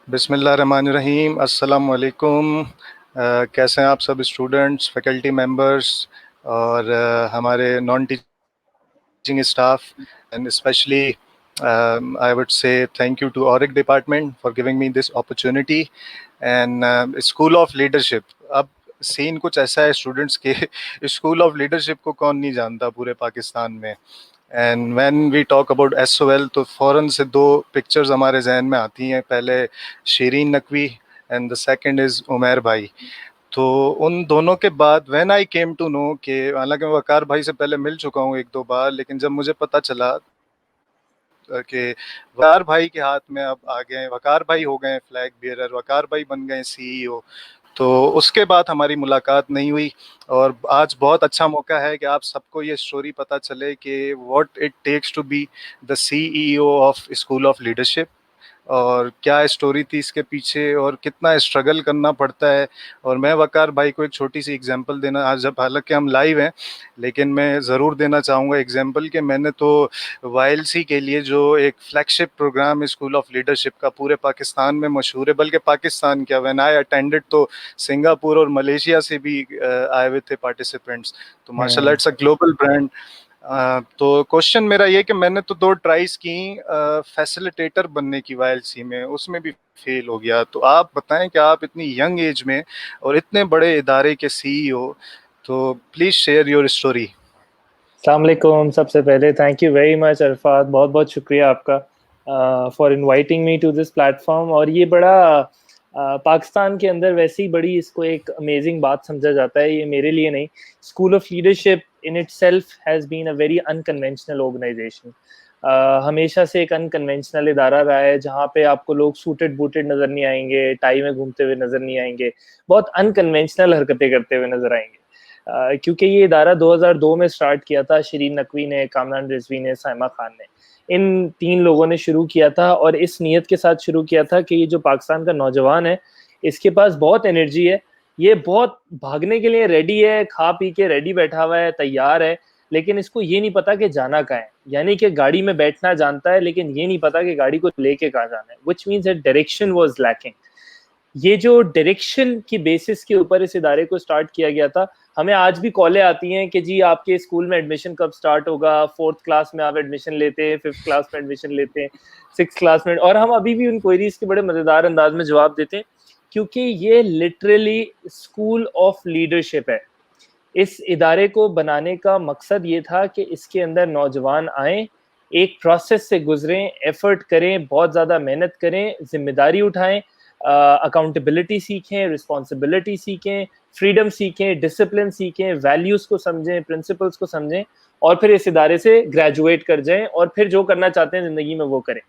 बिस्मिल्लाहिर्रहमानिर्रहीम, अस्सलाम वालेकुम। कैसे हैं आप सब स्टूडेंट्स, फैकल्टी मेंबर्स और हमारे non teaching staff, and specially I would say thank you to ORIC department for giving me this opportunity and school of leadership. अब सीन कुछ ऐसा है स्टूडेंट्स के स्कूल ऑफ लीडरशिप को कौन नहीं जानता पूरे पाकिस्तान में। And when we talk about SOL तो फ़ौरन से दो पिक्चर्स हमारे जहन में आती हैं। पहले Shireen Naqvi and the second is Umair भाई। तो उन दोनों के बाद when I came to know कि हालांकि मैं वकार भाई से पहले मिल चुका हूँ एक दो बार, लेकिन जब मुझे पता चला कि वकार भाई के हाथ में अब आ गए, वकार भाई हो गए फ्लैग बियरर, वकार भाई बन गए सीईओ, तो उसके बाद हमारी मुलाकात नहीं हुई। और आज बहुत अच्छा मौका है कि आप सबको ये स्टोरी पता चले कि what it takes to be the CEO of school of leadership, और क्या स्टोरी थी इसके पीछे और कितना स्ट्रगल करना पड़ता है। और मैं वकार भाई को एक छोटी सी एग्जांपल देना, आज जब हालांकि हम लाइव हैं लेकिन मैं ज़रूर देना चाहूँगा एग्जांपल कि मैंने तो वाईएलसी के लिए जो एक flagship program school of leadership का पूरे पाकिस्तान में मशहूर है, बल्कि पाकिस्तान क्या, व्हेन आई अटेंडेड तो सिंगापुर और मलेशिया से भी आए हुए थे पार्टिसिपेंट्स। तो माशाल्लाह इट्स अ ग्लोबल ब्रांड। तो क्वेश्चन मेरा ये कि मैंने तो दो ट्राइज की फैसिलिटेटर बनने की वाईएलसी में, उसमें भी फेल हो गया। तो आप बताएं कि आप इतनी यंग एज में और इतने बड़े इदारे के सीईओ, तो प्लीज शेयर योर स्टोरी। अस्सलाम वालेकुम। सबसे पहले thank you very much Arafat, बहुत बहुत शुक्रिया आपका for inviting me to this platform. और ये बड़ा पाकिस्तान के अंदर वैसे ही बड़ी इसको एक अमेजिंग बात समझा जाता है, ये मेरे लिए नहीं। School of leadership in itself has been a very unconventional organisation. हमेशा से एक अनकन्वेंशनल इदारा रहा है जहाँ पे आपको लोग सूटेड बूटेड नज़र नहीं आएंगे, टाई में घूमते हुए नज़र नहीं आएंगे, बहुत अनकन्वेंशनल हरकतें करते हुए नज़र आएंगे। क्योंकि ये इदारा 2002 में स्टार्ट किया था, शीरीन नकवी ने, कामरान रिजवी ने, साइमा खान ने, इन तीन लोगों ने शुरू किया था। और इस नीयत के साथ शुरू किया था कि ये जो पाकिस्तान का नौजवान है, इसके पास बहुत एनर्जी है, ये बहुत भागने के लिए रेडी है, खा पी के रेडी बैठा हुआ है, तैयार है, लेकिन इसको ये नहीं पता कि जाना कहाँ है। यानी कि गाड़ी में बैठना जानता है, लेकिन ये नहीं पता कि गाड़ी को लेके कहाँ जाना है, which means that direction was lacking. ये जो डायरेक्शन की बेसिस के ऊपर इस इदारे को स्टार्ट किया गया था। हमें आज भी कॉलें आती हैं कि जी आपके स्कूल में एडमिशन कब स्टार्ट होगा, 4th क्लास में आप एडमिशन लेते हैं, 5th क्लास में एडमिशन लेते हैं, 6th क्लास में, और हम अभी भी उन क्वेरीज के बड़े मजेदार अंदाज में जवाब देते हैं, क्योंकि ये लिटरली स्कूल ऑफ लीडरशिप है। इस इदारे को बनाने का मकसद ये था कि इसके अंदर नौजवान आए, एक प्रोसेस से गुजरें, एफर्ट करें, बहुत ज़्यादा मेहनत करें, जिम्मेदारी उठाएं, अकाउंटेबिलिटी सीखें, रिस्पॉन्सिबिलिटी सीखें, फ्रीडम सीखें, डिसिप्लिन सीखें, वैल्यूज़ को समझें, प्रिंसिपल्स को समझें, और फिर इस इदारे से ग्रेजुएट कर जाएं और फिर जो करना चाहते हैं ज़िंदगी में वो करें।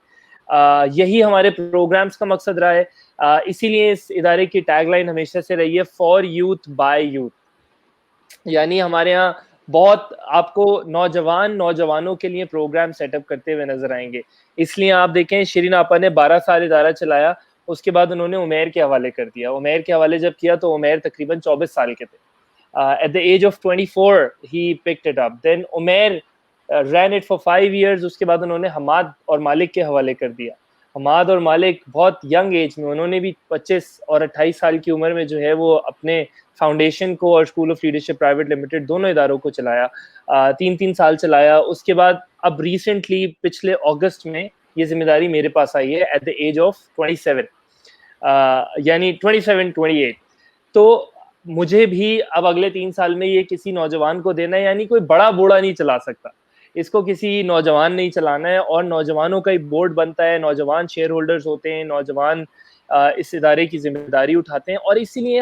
यही हमारे प्रोग्राम्स का मकसद रहा है। इसीलिए इस इदारे की टैगलाइन हमेशा से रही है, फॉर यूथ बाय यूथ। यानी हमारे यहाँ बहुत आपको नौजवानों के लिए प्रोग्राम सेटअप करते हुए नजर आएंगे। इसलिए आप देखें, शिरीन आपा ने 12 साल इदारा चलाया, उसके बाद उन्होंने उमेर के हवाले कर दिया। उमेर के हवाले जब किया तो उमेर तकरीबन 24 साल के थे। एट द एज ऑफ 24 ही picked it up. Then Umair ran it for 5 years। उसके बाद उन्होंने हमाद और मालिक के हवाले कर दिया। हमाद और मालिक बहुत यंग एज में, उन्होंने भी 25 और 28 साल की उम्र में जो है वो अपने फाउंडेशन को और school of leadership private limited दोनों इदारों को चलाया, 3-3 साल चलाया। उसके बाद अब रिसेंटली पिछले अगस्त में ये जिम्मेदारी मेरे पास आई है एट द एज ऑफ 27, यानी 27-28। तो मुझे भी अब अगले 3 साल में ये किसी नौजवान को देना है, यानी कोई बड़ा बूढ़ा नहीं चला सकता इसको, किसी नौजवान नहीं चलाना है। और नौजवानों का एक बोर्ड बनता है, नौजवान शेयर होल्डर्स होते हैं, नौजवान इस इदारे की जिम्मेदारी उठाते हैं। और इसीलिए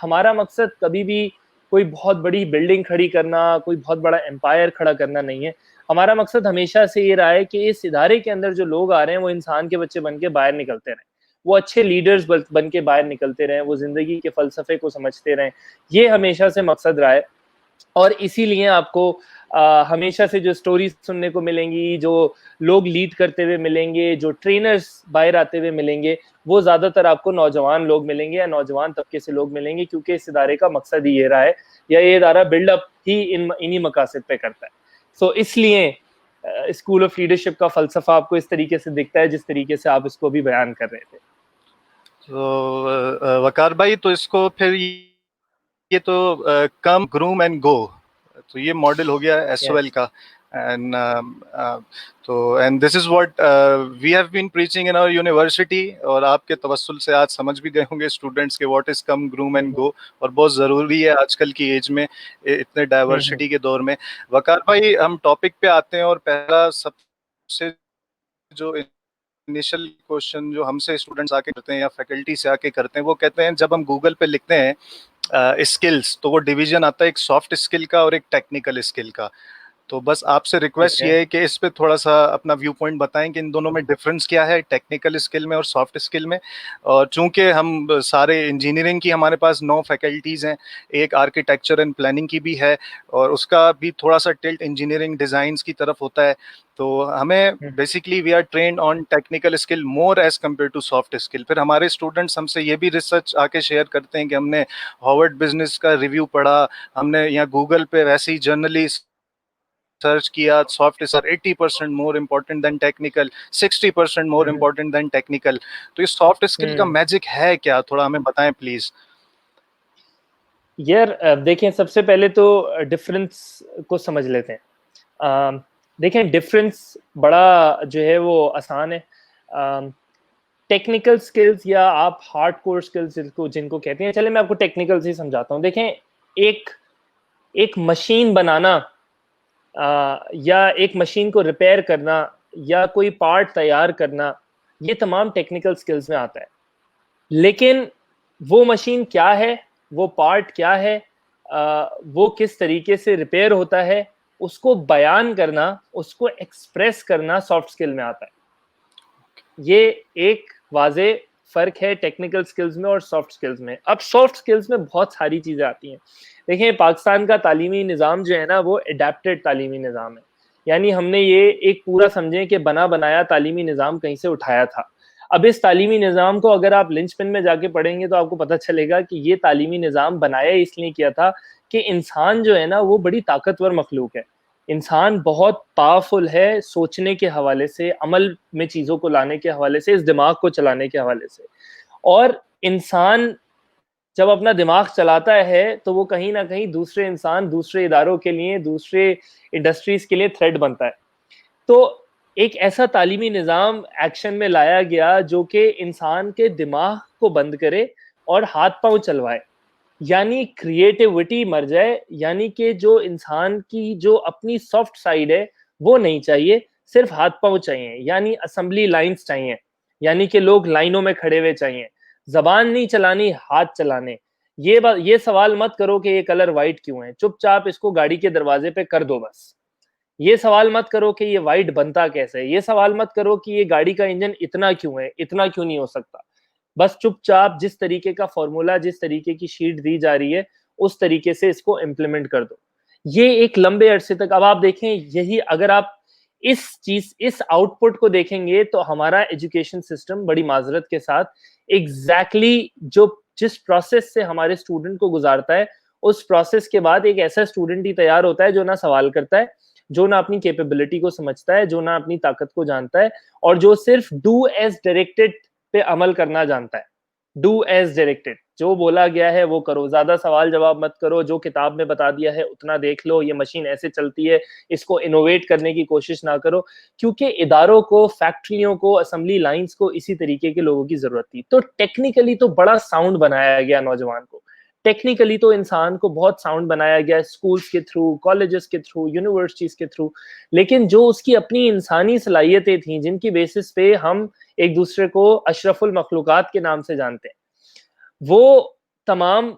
हमारा मकसद कभी भी कोई बहुत बड़ी बिल्डिंग खड़ी करना, कोई बहुत बड़ा एम्पायर खड़ा करना नहीं है। हमारा मकसद हमेशा से ये रहा है कि इस इदारे के अंदर जो लोग आ रहे हैं वो इंसान के बच्चे बन के बाहर निकलते रहें, वो अच्छे लीडर्स बन के बाहर निकलते रहें, वो जिंदगी के फलसफे को समझते रहें। ये हमेशा से मकसद रहा है। और इसीलिए आपको हमेशा से जो स्टोरीज सुनने को मिलेंगी, जो लोग लीड करते हुए मिलेंगे, जो ट्रेनर्स बाहर आते हुए मिलेंगे, वो ज्यादातर आपको नौजवान लोग मिलेंगे या नौजवान तबके से लोग मिलेंगे, क्योंकि इस इदारे का मकसद ही ये रहा है, या ये इदारा बिल्डअप ही इन्हीं मकासद पे करता है। सो इसलिए स्कूल ऑफ लीडरशिप का फलसफा आपको इस तरीके से दिखता है जिस तरीके से आप इसको भी बयान कर रहे थे। तो वकार भाई, तो इसको फिर ये तो कम ग्रूम एंड गो, तो ये मॉडल हो गया एसओएल का। एंड तो and this is what we have been preaching in our university, और आपके तवस्सुल से आज समझ भी गए होंगे स्टूडेंट्स के what is come groom and go, और बहुत ज़रूरी है आजकल की एज में, इतने डाइवर्सिटी के दौर में। वकार भाई, हम टॉपिक पे आते हैं, और पहला सबसे जो इनिशियल क्वेश्चन जो हमसे स्टूडेंट्स आके करते हैं या फैकल्टी से आके करते हैं, वो कहते हैं जब हम गूगल पे लिखते हैं स्किल्स, तो वो डिवीजन आता है एक सॉफ्ट स्किल का और एक टेक्निकल स्किल का। तो बस आपसे रिक्वेस्ट ये है कि इस पे थोड़ा सा अपना व्यू पॉइंट बताएं कि इन दोनों में डिफरेंस क्या है, टेक्निकल स्किल में और सॉफ्ट स्किल में। और चूंकि हम सारे इंजीनियरिंग की हमारे पास 9 फैकल्टीज़ हैं, एक आर्किटेक्चर एंड प्लानिंग की भी है, और उसका भी थोड़ा सा टिल्ट इंजीनियरिंग डिज़ाइंस की तरफ होता है। तो हमें basically we are trained on technical skill more as compare to soft skill. फिर हमारे स्टूडेंट्स हमसे ये भी रिसर्च आके शेयर करते हैं कि हमने हार्वर्ड बिजनेस का रिव्यू पढ़ा, हमने यहाँ गूगल पे वैसे ही जनरली सर्च किया, soft sir 80% more important then technical, 60% more important then technical. तो ये सॉफ्ट स्किल का मैजिक है क्या, थोड़ा हमें बताएं प्लीज। यार देखें, सबसे पहले तो डिफरेंस को समझ लेते हैं। देखें, डिफरेंस बड़ा जो है वो आसान है। टेक्निकल स्किल्स या आप हार्ड कोर स्किल्स जिनको कहते हैं, चले मैं आपको टेक्निकल से समझाता हूँ। देखें, एक मशीन बनाना या एक मशीन को रिपेयर करना या कोई पार्ट तैयार करना, ये तमाम टेक्निकल स्किल्स में आता है। लेकिन वो मशीन क्या है, वो पार्ट क्या है, वो किस तरीके से रिपेयर होता है, उसको बयान करना, उसको एक्सप्रेस करना सॉफ्ट स्किल में आता है। ये एक वाज़े फर्क है टेक्निकल स्किल्स में और सॉफ्ट स्किल्स में। अब सॉफ्ट स्किल्स में बहुत सारी चीज़ें आती हैं। देखिए, पाकिस्तान का तालीमी निज़ाम जो है ना, वो एडेप्टेड तालीमी निज़ाम है। यानी हमने ये एक पूरा समझें कि बना बनाया तालीमी निज़ाम कहीं से उठाया था। अब इस तालीमी निज़ाम को अगर आप लिंचपिन में जाके पढ़ेंगे तो आपको पता चलेगा कि ये तालीमी निज़ाम बनाया इसलिए किया था कि इंसान जो है ना, वो बड़ी ताकतवर मखलूक है। इंसान बहुत पावरफुल है सोचने के हवाले से, अमल में चीज़ों को लाने के हवाले से, इस दिमाग को चलाने के हवाले से। और इंसान जब अपना दिमाग चलाता है तो वो कहीं ना कहीं दूसरे इंसान, दूसरे इदारों के लिए, दूसरे इंडस्ट्रीज के लिए थ्रेट बनता है। तो एक ऐसा तालीमी निज़ाम एक्शन में लाया गया जो कि इंसान के दिमाग को बंद करे और हाथ पांव चलवाए, यानी क्रिएटिविटी मर जाए। यानी कि जो इंसान की जो अपनी सॉफ्ट साइड है वो नहीं चाहिए, सिर्फ हाथ पांव चाहिए, यानी असेंबली लाइंस चाहिए, यानी कि लोग लाइनों में खड़े हुए चाहिए। जबान नहीं चलानी, हाथ चलाने। ये सवाल मत करो कि ये कलर व्हाइट क्यों है, चुपचाप इसको गाड़ी के दरवाजे पे कर दो बस। ये सवाल मत करो कि ये व्हाइट बनता कैसे है, ये सवाल मत करो कि ये गाड़ी का इंजन इतना क्यों है, इतना क्यों नहीं हो सकता। बस चुपचाप जिस तरीके का फॉर्मूला, जिस तरीके की शीट दी जा रही है, उस तरीके से इसको इम्प्लीमेंट कर दो। ये एक लंबे अरसे तक, अब आप देखें, यही अगर आप इस आउटपुट को देखेंगे तो हमारा एजुकेशन सिस्टम बड़ी माजरत के साथ एग्जैक्टली जो जिस प्रोसेस से हमारे स्टूडेंट को गुजारता है, उस प्रोसेस के बाद एक ऐसा स्टूडेंट ही तैयार होता है जो ना सवाल करता है, जो ना अपनी कैपेबिलिटी को समझता है, जो ना अपनी ताकत को जानता है, और जो सिर्फ डू एज डायरेक्टेड पे अमल करना जानता है। डू एज डायरेक्टेड, जो बोला गया है वो करो, ज्यादा सवाल जवाब मत करो, जो किताब में बता दिया है उतना देख लो, ये मशीन ऐसे चलती है, इसको इनोवेट करने की कोशिश ना करो। क्योंकि इदारों को, फैक्ट्रियों को, असेंबली लाइंस को इसी तरीके के लोगों की जरूरत थी। तो टेक्निकली तो बड़ा साउंड बनाया गया नौजवान को, टेक्निकली तो इंसान को बहुत साउंड बनाया गया स्कूल्स के थ्रू, कॉलेजेस के थ्रू, यूनिवर्सिटीज के थ्रू। लेकिन जो उसकी अपनी इंसानी सलाहियतें थी, जिनकी बेसिस पे हम एक दूसरे को अशरफुल मखलूकात के नाम से जानते हैं, वो तमाम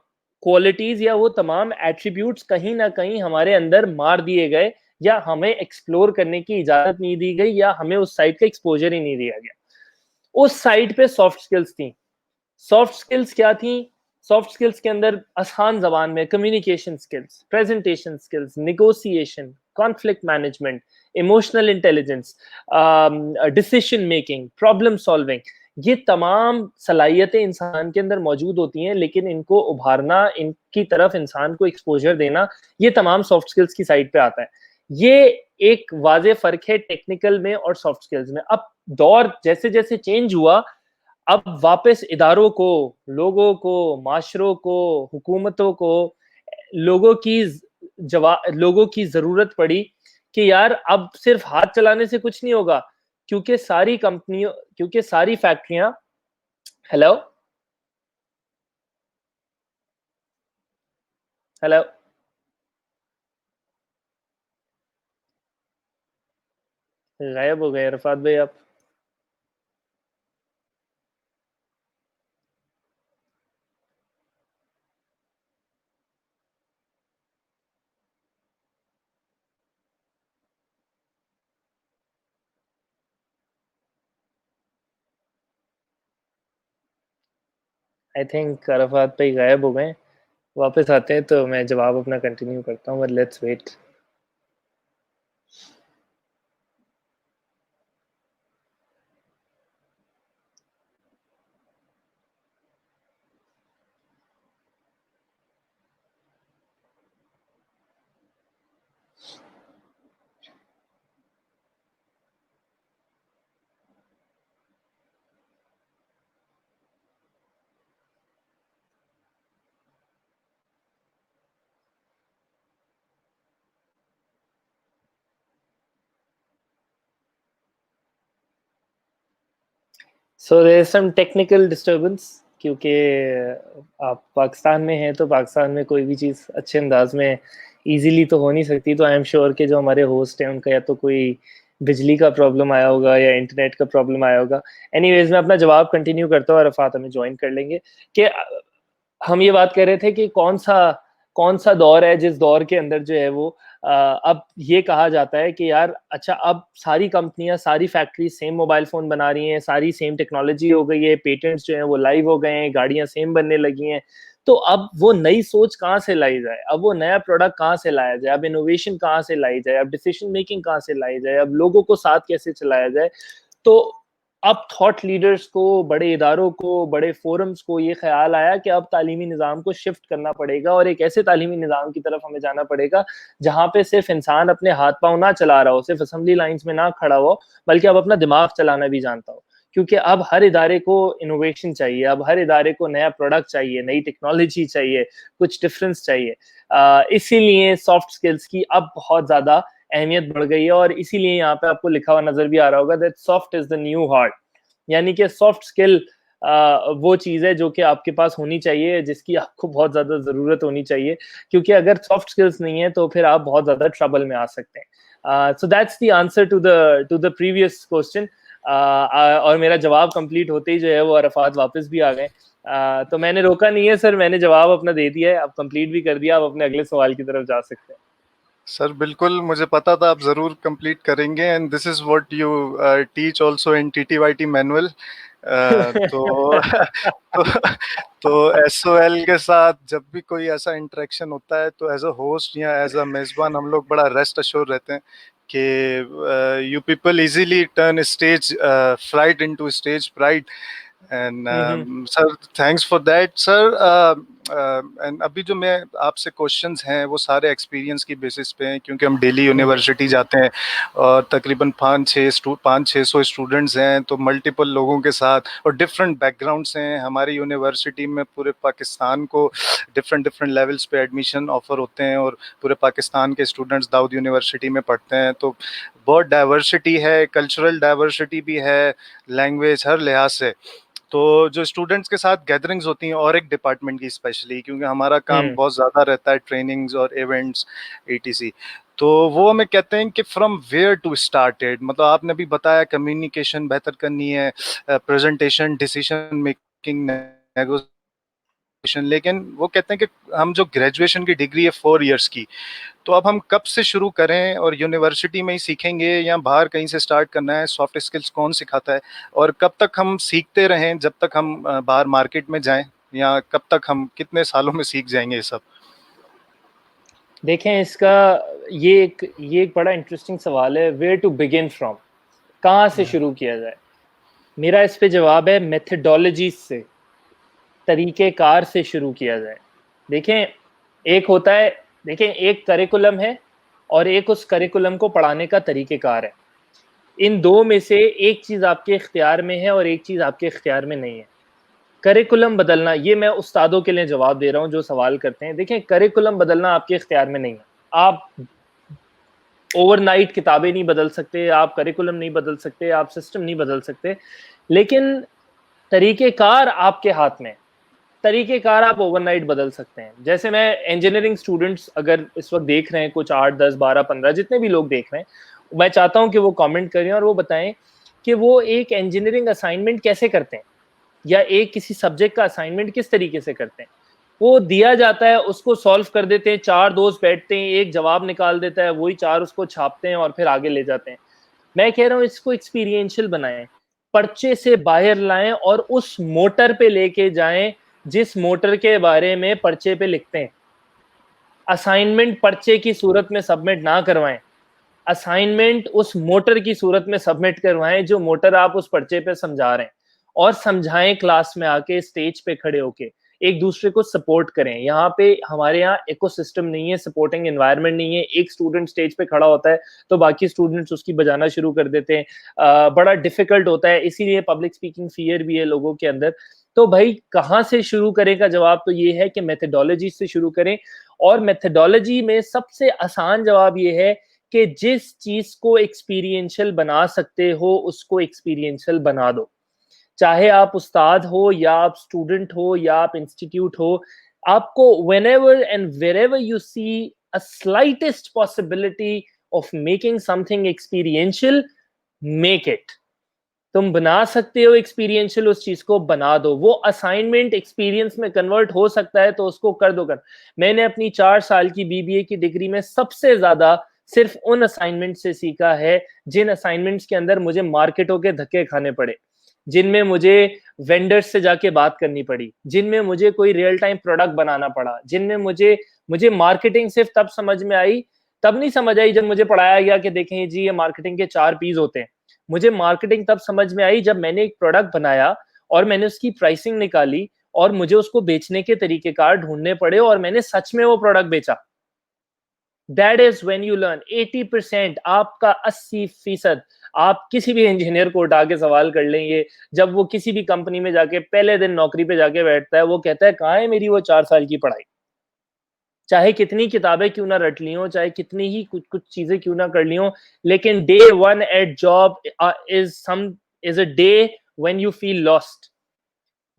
क्वालिटीज या वो तमाम एट्रीब्यूट्स कहीं ना कहीं हमारे अंदर मार दिए गए, या हमें एक्सप्लोर करने की इजाजत नहीं दी गई, या हमें उस साइड का एक्सपोजर ही नहीं दिया गया। उस साइड पे सॉफ्ट स्किल्स थी। सॉफ्ट स्किल्स क्या थी? सॉफ्ट स्किल्स के अंदर आसान जबान में communication skills, presentation skills, negotiation, conflict management, emotional intelligence, decision making, problem solving, ये तमाम सलाहियतें इंसान के अंदर मौजूद होती हैं। लेकिन इनको उभारना, इनकी तरफ इंसान को एक्सपोजर देना, ये तमाम सॉफ्ट स्किल्स की साइड पे आता है। ये एक वाज़े फर्क है टेक्निकल में और सॉफ्ट स्किल्स में। अब दौर जैसे जैसे चेंज हुआ, अब वापस इदारों को, लोगों को, माशरों को, हुकूमतों को लोगों की ज़रूरत पड़ी कि यार अब सिर्फ हाथ चलाने से कुछ नहीं होगा, क्योंकि सारी फैक्ट्रियाँ हेलो? हेलो? गायब हो गए रफ़ात भाई आप। आई थिंक अरफ़ात भाई गायब हो गए। वापस आते हैं तो मैं जवाब अपना कंटिन्यू करता हूँ, but let's wait. So there is some technical disturbance, क्योंकि आप पाकिस्तान में हैं तो पाकिस्तान में कोई भी चीज़ अच्छे अंदाज में इजीली तो हो नहीं सकती। तो आई एम श्योर कि जो हमारे होस्ट हैं उनका या तो कोई बिजली का प्रॉब्लम आया होगा या इंटरनेट का प्रॉब्लम आया होगा। एनीवेज मैं अपना जवाब कंटिन्यू करता हूँ और रफ़ात हमें ज्वाइन कर लेंगे कि हम ये बात कर रहे थे कि कौन सा दौर है जिस दौर के अंदर जो है वो अब ये कहा जाता है कि यार अच्छा अब सारी कंपनियां, सारी फैक्ट्री सेम मोबाइल फोन बना रही हैं, सारी सेम टेक्नोलॉजी हो गई है, पेटेंट्स जो हैं वो लाइव हो गए हैं, गाड़ियां सेम बनने लगी हैं। तो अब वो नई सोच कहाँ से लाई जाए, अब वो नया प्रोडक्ट कहाँ से लाया जाए, अब इनोवेशन कहाँ से लाई जाए, अब डिसीजन मेकिंग कहाँ से लाई जाए, अब लोगों को साथ कैसे चलाया जाए। तो अब थॉट लीडर्स को, बड़े इदारों को, बड़े फोरम्स को ये ख्याल आया कि अब तालीमी निज़ाम को शिफ्ट करना पड़ेगा और एक ऐसे तालीमी निज़ाम की तरफ हमें जाना पड़ेगा जहाँ पे सिर्फ इंसान अपने हाथ पाँव ना चला रहा हो, सिर्फ असेंबली लाइन्स में ना खड़ा हो, बल्कि अब अपना दिमाग चलाना भी जानता हो। क्योंकि अब हर इदारे को इनोवेशन चाहिए, अब हर इदारे को नया प्रोडक्ट चाहिए, नई टेक्नोलॉजी चाहिए, कुछ डिफरेंस चाहिए। इसीलिए सॉफ्ट स्किल्स की अब बहुत ज़्यादा अहमियत बढ़ गई है और इसीलिए यहाँ पे आपको लिखा हुआ नजर भी आ रहा होगा that soft is the new hard. यानी कि सॉफ्ट स्किल वो चीज़ है जो कि आपके पास होनी चाहिए, जिसकी आपको बहुत ज़्यादा ज़रूरत होनी चाहिए, क्योंकि अगर सॉफ्ट स्किल्स नहीं है तो फिर आप बहुत ज़्यादा ट्रबल में आ सकते हैं। So that's the answer to the previous question. और मेरा जवाब कंप्लीट होते ही जो है वो अरफात वापस भी आ गए। तो मैंने रोका नहीं है सर, मैंने जवाब अपना दे दिया है, आप कंप्लीट भी कर दिया, आप अपने अगले सवाल की तरफ जा सकते हैं। सर बिल्कुल मुझे पता था आप ज़रूर कंप्लीट करेंगे and this is what you teach also in TTYT manual. तो तो तो एसओएल के साथ जब भी कोई ऐसा इंटरेक्शन होता है तो एज अ होस्ट या एज अ मेज़बान हम लोग बड़ा रेस्ट अश्योर रहते हैं कि you people easily turn stage fright into stage pride and sir thanks for that sir. And अभी जो मैं आपसे क्वेश्चंस हैं वो सारे एक्सपीरियंस की बेसिस पे हैं क्योंकि हम डेली यूनिवर्सिटी जाते हैं और तकरीबन 500-600 स्टूडेंट्स हैं तो मल्टीपल लोगों के साथ और डिफरेंट बैकग्राउंड्स हैं। हमारी यूनिवर्सिटी में पूरे पाकिस्तान को डिफरेंट डिफरेंट लेवल्स पे एडमिशन ऑफर होते हैं और पूरे पाकिस्तान के स्टूडेंट्स दाऊद यूनिवर्सिटी में पढ़ते हैं। तो बहुत डाइवर्सिटी है, कल्चरल डाइवर्सिटी भी है, लैंग्वेज हर लिहाज से। तो जो स्टूडेंट्स के साथ गैदरिंग्स होती हैं और एक डिपार्टमेंट की स्पेशली क्योंकि हमारा काम बहुत ज़्यादा रहता है ट्रेनिंग्स और इवेंट्स ईटीसी। तो वो हमें कहते हैं कि फ्रॉम वेयर टू स्टार्टेड, मतलब आपने भी बताया कम्युनिकेशन बेहतर करनी है, प्रेजेंटेशन, डिसीजन मेकिंग, लेकिन वो कहते हैं कि हम जो ग्रेजुएशन की डिग्री है 4 इयर्स की, तो अब हम कब से शुरू करें और यूनिवर्सिटी में ही सीखेंगे या बाहर कहीं से स्टार्ट करना है? सॉफ्ट स्किल्स कौन सिखाता है और कब तक हम सीखते रहें जब तक हम बाहर मार्केट में जाएं, या कब तक हम कितने सालों में सीख जाएंगे ये सब? देखें इसका ये एक बड़ा इंटरेस्टिंग सवाल है, वेयर टू बिगिन फ्रॉम, कहाँ से शुरू किया जाए। मेरा इस पे जवाब है मेथडोलॉजी से, तरीक़ेकार से शुरू किया जाए। देखें एक होता है, देखें एक करिकुलम है और एक उस करिकुलम को पढ़ाने का तरीक़ेकार है। इन दो में से एक चीज़ आपके इख्तियार में है और एक चीज़ आपके इख्तियार में नहीं है। करिकुलम बदलना, ये मैं उस्तादों के लिए जवाब दे रहा हूँ जो सवाल करते हैं। देखें, करिकुलम बदलना आपके इख्तियार में नहीं है। आप ओवरनाइट किताबें नहीं बदल सकते, आप करिकुलम नहीं बदल सकते, आप सिस्टम नहीं बदल सकते, लेकिन तरीक़ेकार आपके हाथ में। तरीक़ेकार आप ओवरनाइट बदल सकते हैं। जैसे मैं इंजीनियरिंग स्टूडेंट्स अगर इस वक़्त देख रहे हैं, कुछ 8, 10, 12, 15 जितने भी लोग देख रहे हैं, मैं चाहता हूँ कि वो कमेंट करें और वो बताएँ कि वो एक इंजीनियरिंग असाइनमेंट कैसे करते हैं, या एक किसी सब्जेक्ट का असाइनमेंट किस तरीके से करते हैं। वो दिया जाता है, उसको सॉल्व कर देते हैं, 4 दोस्त बैठते हैं, एक जवाब निकाल देता है, वही 4 उसको छापते हैं और फिर आगे ले जाते हैं। मैं कह रहा हूँ इसको एक्सपीरियंशियल बनाएँ, पर्चे से बाहर लाएँ और उस मोटर पे लेके जाएँ, जिस मोटर के बारे में पर्चे पे लिखते हैं। असाइनमेंट पर्चे की सूरत में सबमिट ना करवाएँ। असाइनमेंट उस मोटर की सूरत में सबमिट करवाएँ, जो मोटर आप उस पर्चे पे समझा रहे हैं, और समझाएँ क्लास में आके, स्टेज पे खड़े होके। एक दूसरे को सपोर्ट करें। यहाँ पे हमारे यहाँ इकोसिस्टम नहीं है, सपोर्टिंग एनवायरनमेंट नहीं है। एक स्टूडेंट स्टेज पे खड़ा होता है, तो बाकी स्टूडेंट्स उसकी बजाना शुरू कर देते हैं। बड़ा डिफिकल्ट होता है, इसीलिए पब्लिक स्पीकिंग फ़ियर भी है लोगों के अंदर। तो भाई कहाँ से शुरू करें का जवाब तो ये है कि मेथोडोलॉजी से शुरू करें, और मेथोडोलॉजी में सबसे आसान जवाब ये है कि जिस चीज़ को एक्सपीरियंशियल बना सकते हो, उसको एक्सपीरियंशियल बना दो। चाहे आप उस्ताद हो, या आप स्टूडेंट हो, या आप इंस्टीट्यूट हो, आपको whenever and wherever you see a slightest possibility of making something experiential, make it. तुम बना सकते हो एक्सपीरियंशियल, उस चीज को बना दो। वो असाइनमेंट एक्सपीरियंस में कन्वर्ट हो सकता है तो उसको कर दो। मैंने अपनी 4 साल की बीबीए की डिग्री में सबसे ज्यादा सिर्फ उन असाइनमेंट से सीखा है जिन असाइनमेंट्स के अंदर मुझे मार्केटों के धक्के खाने पड़े, जिनमें मुझे वेंडर्स से जाके बात करनी पड़ी, जिनमें मुझे कोई रियल टाइम प्रोडक्ट बनाना पड़ा, जिनमें मुझे मुझे मार्केटिंग सिर्फ तब समझ में आई, तब नहीं समझ आई जब मुझे पढ़ाया गया कि देखें जी ये मार्केटिंग के 4 पीस होते हैं। मुझे मार्केटिंग तब समझ में आई जब मैंने एक प्रोडक्ट बनाया और मैंने उसकी प्राइसिंग निकाली और मुझे उसको बेचने के तरीकेकार ढूंढने पड़े और मैंने सच में वो प्रोडक्ट बेचा। That is when you learn. 80% आपका 80%, आप किसी भी इंजीनियर को उठा के सवाल कर लेंगे, जब वो किसी भी कंपनी में जाके पहले दिन नौकरी पे जाके बैठता है, वो कहता है कहाँ है मेरी वो 4 साल की पढ़ाई। चाहे कितनी किताबें क्यों ना रट ली हो, चाहे कितनी ही कुछ कुछ चीजें क्यों ना कर ली हो, लेकिन day 1 at job is a day when you feel lost.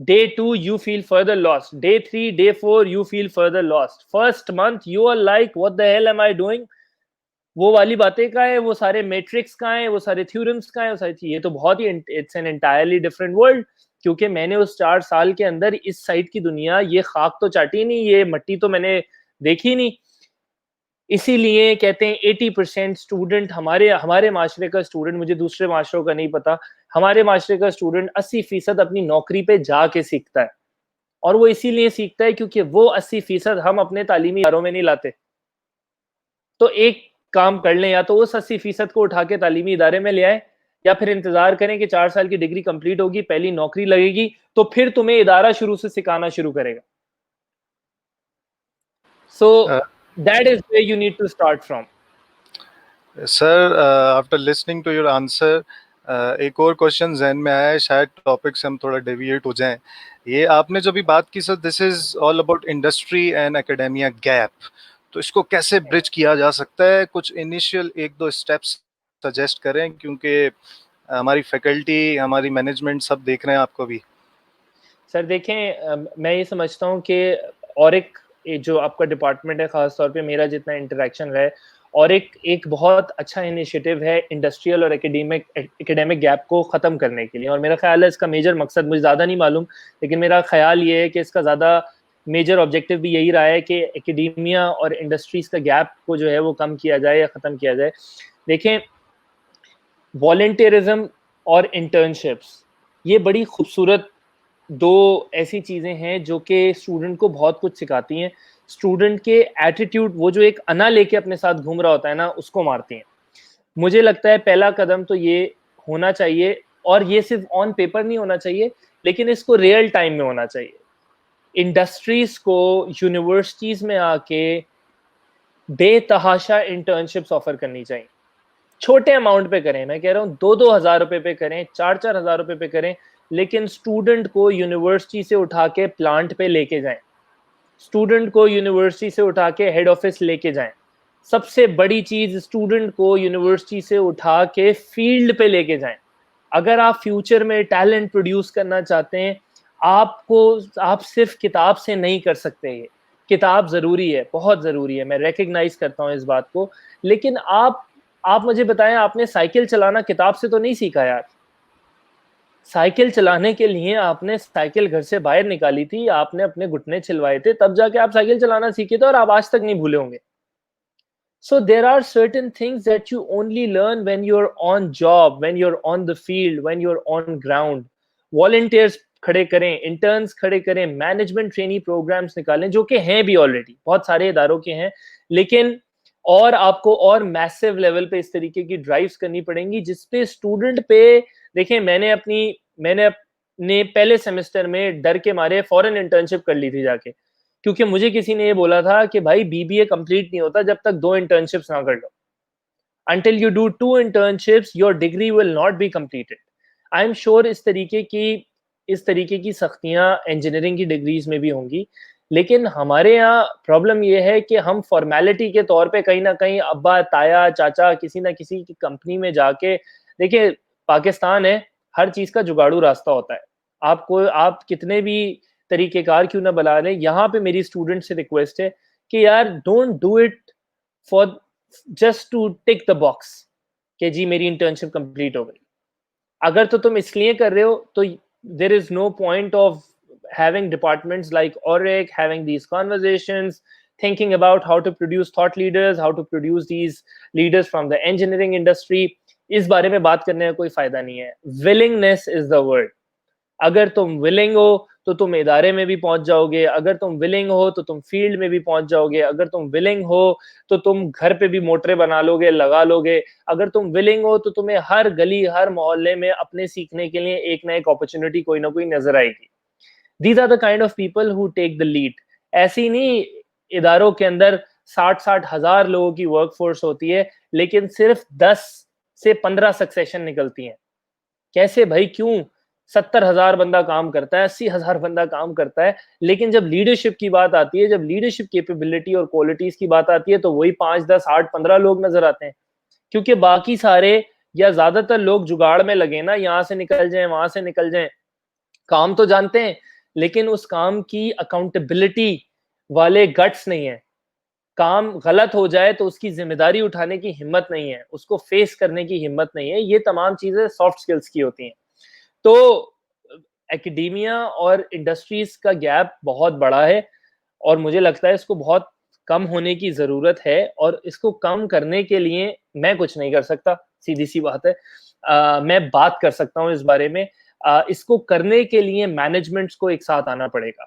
Day 2, you feel further lost. Day 3, day 4, you feel further lost. First month, you are like, what the hell am I doing? वो वाली बातें कहाँ है, वो सारे matrix कहाँ है, वो सारे थ्योरम्स कहाँ है, वो सारी, ये तो बहुत ही, it's an entirely different world. क्योंकि मैंने उस 4 साल के अंदर इस साइड की दुनिया, ये खाक तो चाटी नहीं, ये मट्टी तो मैंने देखी नहीं। इसीलिए कहते हैं 80% स्टूडेंट, हमारे हमारे माशरे का स्टूडेंट, मुझे दूसरे माशरों का नहीं पता, हमारे माशरे का स्टूडेंट 80% अपनी नौकरी पे जाके सीखता है। और वो इसीलिए सीखता है क्योंकि वो 80% हम अपने तालीमी इदारों में नहीं लाते। तो एक काम कर लें, या तो उस 80% को उठा के तालीमी इदारे में ले आए, या फिर इंतजार करें कि 4 साल की डिग्री कंप्लीट होगी, पहली नौकरी लगेगी, तो फिर तुम्हें इदारा शुरू से सिखाना शुरू करेगा। So that is where you need to start from. Sir, after listening to your answer, एक और क्वेश्चन जहन में आया है, शायद टॉपिक से हम थोड़ा डेविएट हो जाएं। ये आपने जो भी बात की sir, this is all about industry and academia gap. तो इसको कैसे ब्रिज किया जा सकता है? कुछ इनिशियल 1-2 स्टेप्स सजेस्ट करें, क्योंकि हमारी फैकल्टी, हमारी मैनेजमेंट सब देख रहे हैं आपको भी। सर देखें, मैं ये समझता हूँ कि और एक जो आपका डिपार्टमेंट है, ख़ास तौर पे मेरा जितना इंटरेक्शन रहा है, और एक बहुत अच्छा इनिशिएटिव है इंडस्ट्रियल और एकेडमिक गैप को ख़त्म करने के लिए। और मेरा ख्याल है इसका मेजर मकसद, मुझे ज़्यादा नहीं मालूम, लेकिन मेरा ख्याल ये है कि इसका ज़्यादा मेजर ऑब्जेक्टिव भी यही रहा है कि एकेडेमिया और इंडस्ट्रीज़ का गैप को जो है वो कम किया जाए या ख़त्म किया जाए। देखें, वॉलंटियरिज्म और इंटर्नशिप्स, ये बड़ी खूबसूरत 2 ऐसी चीज़ें हैं जो कि स्टूडेंट को बहुत कुछ सिखाती हैं। स्टूडेंट के एटीट्यूड, वो जो एक अना लेके अपने साथ घूम रहा होता है ना, उसको मारती हैं। मुझे लगता है पहला कदम तो ये होना चाहिए, और ये सिर्फ ऑन पेपर नहीं होना चाहिए, लेकिन इसको रियल टाइम में होना चाहिए। इंडस्ट्रीज़ को यूनिवर्सिटीज़ में आके बेतहाशा इंटर्नशिप्स ऑफर करनी चाहिए। छोटे अमाउंट पे करें, मैं कह रहा हूँ 2-2 हज़ार रुपए पे करें, 4-4 हज़ार रुपए पे करें, लेकिन स्टूडेंट को यूनिवर्सिटी से उठा के प्लांट पे लेके जाएं, स्टूडेंट को यूनिवर्सिटी से उठा के हेड ऑफिस लेके जाएं। सबसे बड़ी चीज, स्टूडेंट को यूनिवर्सिटी से उठा के फील्ड पे लेके जाएं। अगर आप फ्यूचर में टैलेंट प्रोड्यूस करना चाहते हैं, आप सिर्फ किताब से नहीं कर सकते। ये किताब जरूरी है, बहुत जरूरी है, मैं रेकग्नाइज करता हूँ इस बात को, लेकिन आप मुझे बताएं, आपने साइकिल चलाना किताब से तो नहीं सीखा यार। साइकिल चलाने के लिए आपने साइकिल घर से बाहर निकाली थी, आपने अपने घुटने छिलवाए थे, तब जाके आप साइकिल चलाना सीखे थे, और आप आज तक नहीं भूले होंगे। So there are certain things that you only learn when you're on job, when you're on the field, when you're on ground. Volunteers खड़े करें, इंटर्न्स खड़े करें, मैनेजमेंट ट्रेनी प्रोग्राम्स निकालें, जो कि हैं भी ऑलरेडी, बहुत सारे इदारों के हैं, लेकिन और आपको और मैसिव लेवल पे इस तरीके की ड्राइव्स करनी पड़ेंगी, जिसपे स्टूडेंट पे, देखिए मैंने अपने पहले सेमेस्टर में डर के मारे फॉरेन इंटर्नशिप कर ली थी जाके, क्योंकि मुझे किसी ने ये बोला था कि भाई बीबीए कंप्लीट नहीं होता जब तक 2 इंटर्नशिप्स ना कर लो। Until you do 2 internships, your degree will not be completed. I am sure इस तरीके की सख्तियां इंजीनियरिंग की डिग्रीज में भी होंगी, लेकिन हमारे यहाँ प्रॉब्लम ये है कि हम फॉर्मेलिटी के तौर पे कहीं ना कहीं अब्बा ताया चाचा किसी ना किसी की कंपनी में जाके, देखिए पाकिस्तान है, हर चीज का जुगाड़ू रास्ता होता है। आप कितने भी तरीकेकार क्यों ना बना लें, यहाँ पे मेरी स्टूडेंट से रिक्वेस्ट है कि यार don't do it for just to tick the box कि जी मेरी इंटर्नशिप कंप्लीट हो गई। अगर तो तुम इसलिए कर रहे हो तो there is no point of having departments like ORIC, having these conversations, thinking about how to produce thought leaders, how to produce these leaders from the engineering industry. इस बारे में बात करने का कोई फायदा नहीं है। Willingness is the word. अगर तुम विलिंग हो तो तुम इदारे में भी पहुंच जाओगे, अगर तुम विलिंग हो तो तुम फील्ड में भी पहुंच जाओगे, अगर तुम विलिंग हो तो तुम घर पे भी मोटरें बना लोगे, लगा लोगे, अगर तुम विलिंग हो तो तुम्हें हर गली हर मोहल्ले में अपने सीखने के लिए एक ना एक अपॉर्चुनिटी कोई ना कोई नजर आएगी। These are the kind of people who take the lead. ऐसी नहीं इदारों के अंदर 60-60 हजार लोगों की वर्कफोर्स होती है, लेकिन सिर्फ 10 से 15 सक्सेशन निकलती हैं। कैसे भाई, क्यों? 70,000 बंदा काम करता है, 80,000 बंदा काम करता है, लेकिन जब लीडरशिप की बात आती है, जब लीडरशिप कैपेबिलिटी और क्वालिटीज की बात आती है, तो वही 5, 10, 8, 15 लोग नजर आते हैं, क्योंकि बाकी सारे या ज्यादातर लोग जुगाड़ में लगे ना, यहां से निकल जाएं वहां से निकल जाएं। काम तो जानते हैं, लेकिन उस काम की अकाउंटेबिलिटी वाले गट्स नहीं है। काम गलत हो जाए तो उसकी जिम्मेदारी उठाने की हिम्मत नहीं है, उसको फेस करने की हिम्मत नहीं है। ये तमाम चीजें सॉफ्ट स्किल्स की होती हैं। तो एकेडेमिया और इंडस्ट्रीज का गैप बहुत बड़ा है, और मुझे लगता है इसको बहुत कम होने की जरूरत है, और इसको कम करने के लिए मैं कुछ नहीं कर सकता, सीधी सी बात है। मैं बात कर सकता हूँ इस बारे में। इसको करने के लिए मैनेजमेंट्स को एक साथ आना पड़ेगा,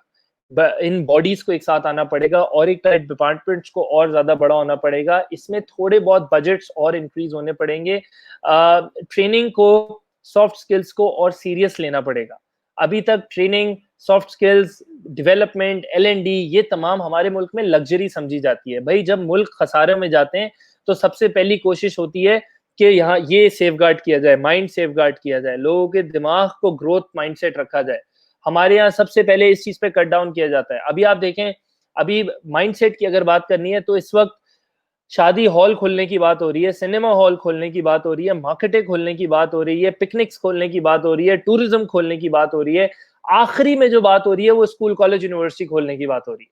इन बॉडीज को एक साथ आना पड़ेगा, और एक टाइप डिपार्टमेंट्स को और ज्यादा बड़ा होना पड़ेगा। इसमें थोड़े बहुत बजट्स और इंक्रीज होने पड़ेंगे। ट्रेनिंग को, सॉफ्ट स्किल्स को और सीरियस लेना पड़ेगा। अभी तक training, soft skills development, L&D, ये तमाम हमारे मुल्क में लग्जरी समझी जाती है। भाई जब मुल्क खसारे में जाते हैं तो सबसे पहली कोशिश होती है कि यहाँ ये सेफगार्ड किया जाए, माइंड सेफगार्ड किया जाए, लोगों के दिमाग को ग्रोथ माइंडसेट रखा जाए। हमारे यहाँ सबसे पहले इस चीज पे कट डाउन किया जाता है। अभी आप देखें, अभी माइंडसेट की अगर बात करनी है तो इस वक्त शादी हॉल खोलने की बात हो रही है, सिनेमा हॉल खोलने की बात हो रही है, मार्केटें खोलने की बात हो रही है, पिकनिक्स खोलने की बात हो रही है, टूरिज्म खोलने की बात हो रही है। आखिरी में जो बात हो रही है वो स्कूल कॉलेज यूनिवर्सिटी खोलने की बात हो रही है।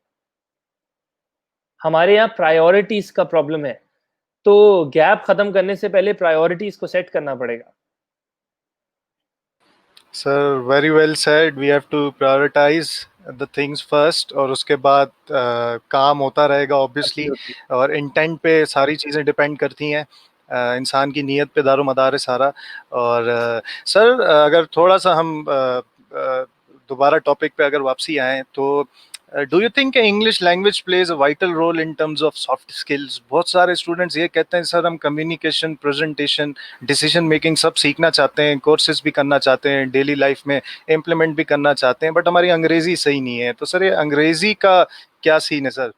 हमारे यहाँ प्रायोरिटीज का प्रॉब्लम है, तो गैप खत्म करने से पहले प्रायोरिटीज को सेट करना पड़ेगा। Sir very well said, we have to prioritise the things first, और उसके बाद काम होता रहेगा ऑब्वियसली, और इंटेंट पे सारी चीज़ें डिपेंड करती हैं। इंसान की नीयत पे दारोमदार है सारा। और सर अगर थोड़ा सा हम दोबारा टॉपिक पे अगर वापसी आए तो do you think English language plays a vital role in terms of soft skills? बहुत सारे स्टूडेंट्स ये कहते हैं सर हम कम्युनिकेशन, प्रेजेंटेशन, डिसीजन मेकिंग सब सीखना चाहते हैं, कोर्सेज भी करना चाहते हैं, डेली लाइफ में इम्प्लीमेंट भी करना चाहते हैं, बट हमारी अंग्रेजी सही नहीं है। तो सर ये अंग्रेजी का क्या सीन है सर?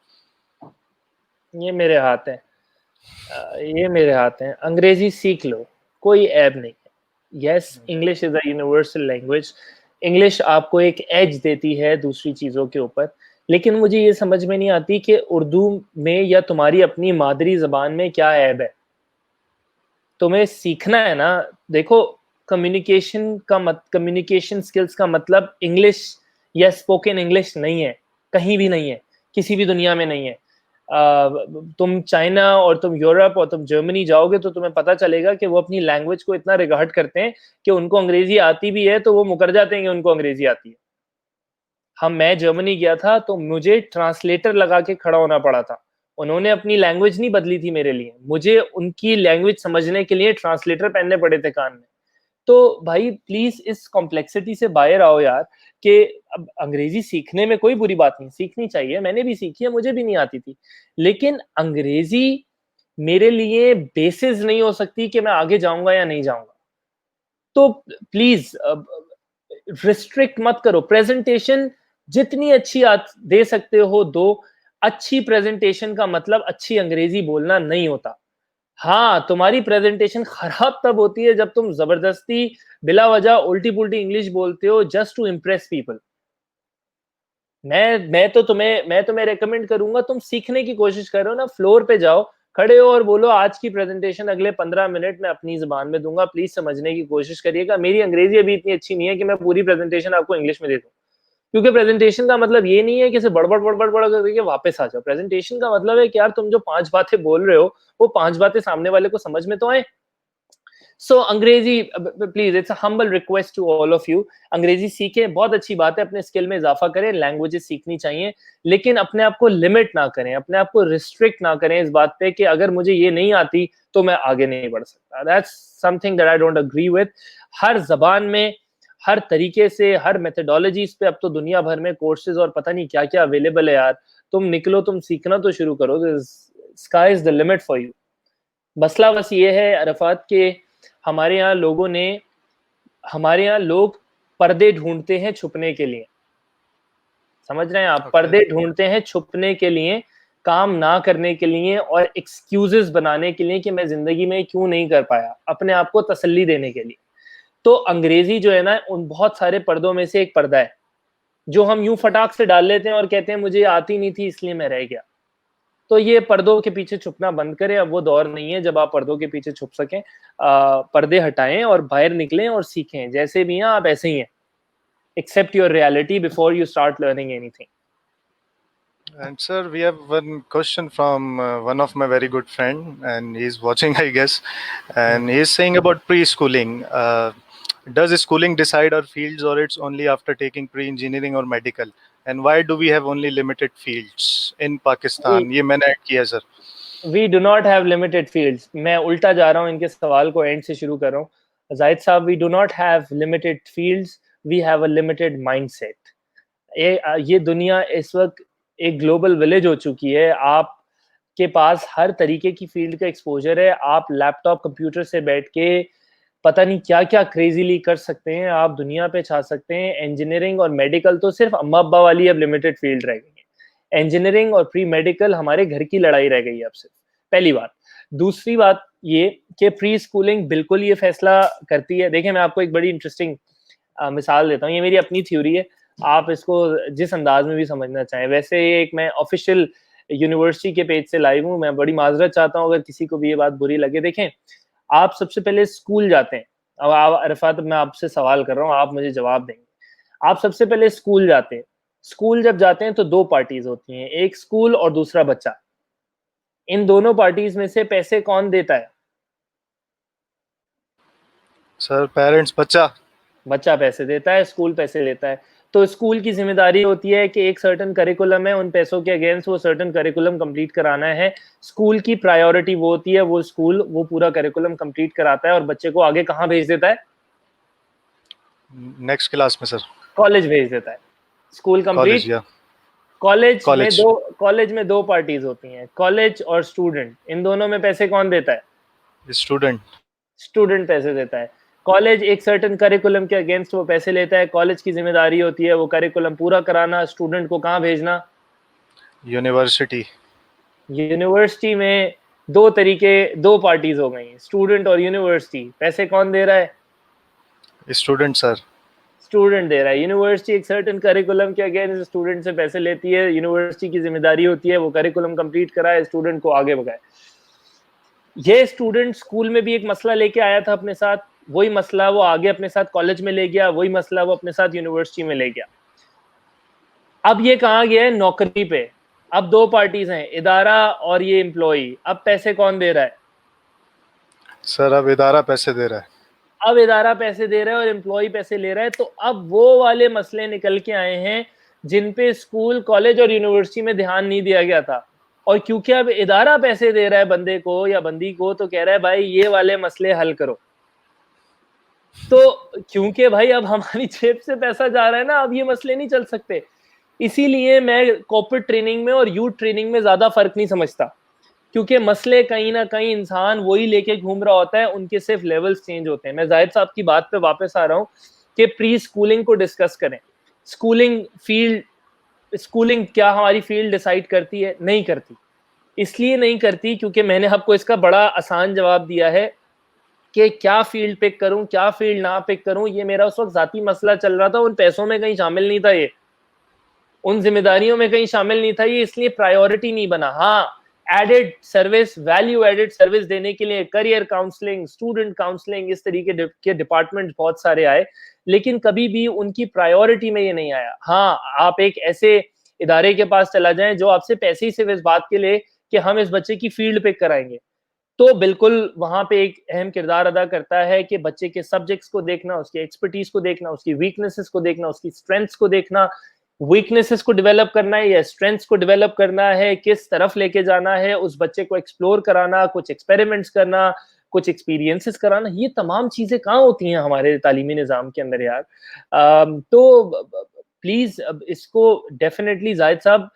ये मेरे हाथ है। ये मेरे हाथ हैं। अंग्रेजी सीख लो, कोई ऐब नहीं है। Yes, English is a universal language. English आपको एक एज देती है दूसरी चीजों के ऊपर, लेकिन मुझे ये समझ में नहीं आती कि उर्दू में या तुम्हारी अपनी मादरी जबान में क्या ऐब है। तुम्हें सीखना है ना। देखो, कम्युनिकेशन स्किल्स का मतलब इंग्लिश या स्पोकन इंग्लिश नहीं है, कहीं भी नहीं है, किसी भी दुनिया में नहीं है। तुम चाइना और तुम यूरोप और तुम जर्मनी जाओगे तो तुम्हें पता चलेगा कि वो अपनी लैंग्वेज को इतना रिगार्ड करते हैं कि उनको अंग्रेजी आती भी है तो वो मुकर जाते हैं कि उनको अंग्रेजी आती है। मैं जर्मनी गया था तो मुझे ट्रांसलेटर लगा के खड़ा होना पड़ा था। उन्होंने अपनी लैंग्वेज नहीं बदली थी मेरे लिए, मुझे उनकी लैंग्वेज समझने के लिए ट्रांसलेटर पहनने पड़े थे कान में। तो भाई प्लीज इस कॉम्प्लेक्सिटी से बाहर आओ यार, कि अब अंग्रेजी सीखने में कोई बुरी बात नहीं, सीखनी चाहिए, मैंने भी सीखी है, मुझे भी नहीं आती थी, लेकिन अंग्रेजी मेरे लिए बेसिस नहीं हो सकती कि मैं आगे जाऊंगा या नहीं जाऊंगा। तो प्लीज रिस्ट्रिक्ट मत करो। प्रेजेंटेशन जितनी अच्छी दे सकते हो दो। अच्छी प्रेजेंटेशन का मतलब अच्छी अंग्रेजी बोलना नहीं होता। हाँ, तुम्हारी प्रेजेंटेशन खराब तब होती है जब तुम जबरदस्ती बिला वजह उल्टी पुल्टी इंग्लिश बोलते हो जस्ट टू इम्प्रेस पीपल। मैं तुम्हें रेकमेंड करूंगा, तुम सीखने की कोशिश करो ना, फ्लोर पे जाओ, खड़े हो और बोलो आज की प्रेजेंटेशन अगले 15 मिनट में अपनी जबान में दूंगा, प्लीज समझने की कोशिश करिएगा। मेरी अंग्रेजी अभी इतनी अच्छी नहीं है कि मैं पूरी प्रेजेंटेशन आपको इंग्लिश में दे दूं, क्योंकि प्रेजेंटेशन का मतलब ये नहीं है कि सिर्फ बड़बड़ बड़बड़ बड़ करके वापस आ जाओ। प्रेजेंटेशन का मतलब है कि यार तुम जो 5 बातें बोल रहे हो वो 5 बातें सामने वाले को समझ में तो आए। सो अंग्रेजी, please, it's a humble request to all of you, अंग्रेजी सीखें, बहुत अच्छी बात है, अपने स्किल में इजाफा करें, लैंग्वेजेस सीखनी चाहिए, लेकिन अपने आप को लिमिट ना करें, अपने आप को रिस्ट्रिक्ट ना करें इस बात पे कि अगर मुझे ये नहीं आती तो मैं आगे नहीं बढ़ सकता। That's something that I don't agree with. हर जबान में, हर तरीके से, हर मेथोडोलॉजीज पे अब तो दुनिया भर में कोर्सेज और पता नहीं क्या क्या अवेलेबल है यार। तुम निकलो, तुम सीखना तो शुरू करो, sky is the limit for you. मसला बस ये है अरफात के हमारे यहाँ लोगों ने हमारे यहाँ लोग पर्दे ढूंढते हैं छुपने के लिए। समझ रहे हैं आप? ओके। पर्दे ढूंढते हैं छुपने के लिए, काम ना करने के लिए और एक्सक्यूजेस बनाने के लिए कि मैं जिंदगी में क्यों नहीं कर पाया, अपने आप को तसल्ली देने के लिए। तो अंग्रेजी जो है ना, उन बहुत सारे पर्दों में से एक पर्दा है जो हम यूं फटाक से डाल लेते हैं और कहते हैं मुझे आती नहीं थी इसलिए मैं रह गया। तो ये पर्दों के पीछे छुपना बंद करें। अब वो दौर नहीं है जब आप पर्दों के पीछे छुप सकें। पर्दे हटाएं और बाहर निकलें और सीखें। जैसे भी हैं आप ऐसे ही हैं। Accept your reality before you start learning anything. And sir, we have one question from one of my very good friend, and he's watching, I guess, and he's saying about preschooling. Does schooling decide our fields, or it's only after taking pre-engineering or medical? And why do we have only limited fields in Pakistan? ये मैंने add किया sir. We do not have limited fields. मैं उल्टा जा रहा हूँ, इनके सवाल को एंड से शुरू कर रहा हूँ। जाहिद साहब, we do not have limited fields, we have a limited mindset. ये दुनिया इस वक्त एक ग्लोबल विलेज हो चुकी है। आप के पास हर तरीके की फील्ड का एक्सपोजर है। आप लैपटॉप कंप्यूटर से बैठ के पता नहीं क्या क्या क्रेजीली कर सकते हैं, आप दुनिया पे छा सकते हैं। इंजीनियरिंग और मेडिकल तो सिर्फ अम्मा अब्बा वाली अब लिमिटेड फील्ड रह गई है। इंजीनियरिंग और प्री मेडिकल हमारे घर की लड़ाई रह गई है अब सिर्फ। पहली बात। दूसरी बात ये कि प्री स्कूलिंग बिल्कुल ये फैसला करती है। देखिए, मैं आपको एक बड़ी इंटरेस्टिंग मिसाल देता हूँ, ये मेरी अपनी थ्योरी है, आप इसको जिस अंदाज में भी समझना चाहें। वैसे ये एक मैं ऑफिशियल यूनिवर्सिटी के पेज से लाइव हूँ, मैं बड़ी माजरत चाहता हूँ अगर किसी को भी ये बात बुरी लगे। देखें, आप सबसे पहले स्कूल जाते हैं। अब आप अरफात, मैं आपसे सवाल कर रहा हूँ, आप मुझे जवाब देंगे। आप सबसे पहले स्कूल जाते हैं। स्कूल जब जाते हैं तो दो पार्टीज होती हैं, एक स्कूल और दूसरा बच्चा। इन दोनों पार्टीज में से पैसे कौन देता है? सर पेरेंट्स, बच्चा। बच्चा पैसे देता है, स्कूल पैसे लेता है। तो स्कूल की जिम्मेदारी होती है कि एक सर्टन करिकुलम है, उन पैसों के अगेंस्ट वो सर्टन करिकुलम कंप्लीट कराना है। स्कूल की प्रायोरिटी वो होती है, वो स्कूल वो पूरा करिकुलम कंप्लीट कराता है और बच्चे को आगे कहाँ भेज देता है? नेक्स्ट क्लास में सर। कॉलेज भेज देता है। School college complete. या कॉलेज कॉलेज। में दो कॉलेज में दो पार्टीज होती हैं, कॉलेज और स्टूडेंट। इन दोनों में पैसे कौन देता है? स्टूडेंट। स्टूडेंट पैसे देता है। कॉलेज एक सर्टेन करिकुलम के अगेंस्ट वो पैसे लेता है। कॉलेज की जिम्मेदारी होती है वो करिकुलम पूरा कराना, स्टूडेंट को कहाँ भेजना? यूनिवर्सिटी। यूनिवर्सिटी में दो पार्टीज हो गई, स्टूडेंट और यूनिवर्सिटी। पैसे कौन दे रहा है? Student sir. स्टूडेंट दे रहा है। यूनिवर्सिटी एक सर्टेन करिकुलम के अगेंस्ट स्टूडेंट से पैसे लेती है। यूनिवर्सिटी की जिम्मेदारी होती है वो करिकुलम कंप्लीट कराए, स्टूडेंट को आगे बढ़ाए। ये स्टूडेंट स्कूल में भी एक मसला लेके आया था अपने साथ, वही मसला वो आगे अपने साथ कॉलेज में ले गया, वही मसला वो अपने साथ यूनिवर्सिटी में ले गया। अब ये कहाँ गया है? नौकरी पे। अब दो पार्टीज हैं, इदारा और ये एम्प्लॉई। अब पैसे कौन दे रहा है? सर अब इदारा पैसे दे रहा है। अब इदारा पैसे दे रहा है और एम्प्लॉय पैसे ले रहा है। तो अब वो वाले मसले निकल के आए हैं जिन पे स्कूल, कॉलेज और यूनिवर्सिटी में ध्यान नहीं दिया गया था। और क्योंकि अब इदारा पैसे दे रहा है बंदे को या बंदी को, तो कह रहा है भाई ये वाले मसले हल करो। तो क्योंकि भाई अब हमारी जेब से पैसा जा रहा है ना, अब ये मसले नहीं चल सकते। इसीलिए मैं कॉर्पोरेट ट्रेनिंग में और यूथ ट्रेनिंग में ज्यादा फर्क नहीं समझता, क्योंकि मसले कहीं ना कहीं इंसान वही लेके घूम रहा होता है, उनके सिर्फ लेवल्स चेंज होते हैं। मैं जाहिद साहब की बात पे वापस आ रहा हूँ कि प्री स्कूलिंग को डिस्कस करें। स्कूलिंग क्या हमारी फील्ड डिसाइड करती है? नहीं करती। इसलिए नहीं करती क्योंकि मैंने आपको इसका बड़ा आसान जवाब दिया है कि क्या फील्ड पिक करूं, क्या फील्ड ना पिक करूं, ये मेरा उस वक्त जाती मसला चल रहा था। उन पैसों में कहीं शामिल नहीं था ये, उन जिम्मेदारियों में कहीं शामिल नहीं था ये, इसलिए प्रायोरिटी नहीं बना। हाँ, added service, value added service देने के लिए करियर काउंसलिंग, स्टूडेंट काउंसलिंग, इस तरीके के डिपार्टमेंट बहुत सारे आए, लेकिन कभी भी उनकी प्रायोरिटी में ये नहीं आया। हाँ, आप एक ऐसे इदारे के पास चला जाएं जो आपसे पैसे ही सिर्फ इस बात के लिए कि हम इस बच्चे की फील्ड पिक कराएंगे, तो बिल्कुल वहां पे एक अहम किरदार अदा करता है कि बच्चे के सब्जेक्ट्स को देखना, उसकी एक्सपर्टीज को देखना, उसकी वीकनेसेस को देखना, उसकी स्ट्रेंथ्स को देखना। वीकनेसेस को डेवलप करना है या स्ट्रेंथ्स को डेवलप करना है, किस तरफ लेके जाना है, उस बच्चे को एक्सप्लोर कराना, कुछ एक्सपेरिमेंट्स करना, कुछ एक्सपीरियंसेस कराना, ये तमाम चीजें कहाँ होती हैं हमारे तालीमी निज़ाम के अंदर यार। तो प्लीज इसको डेफिनेटली जाहिद साहब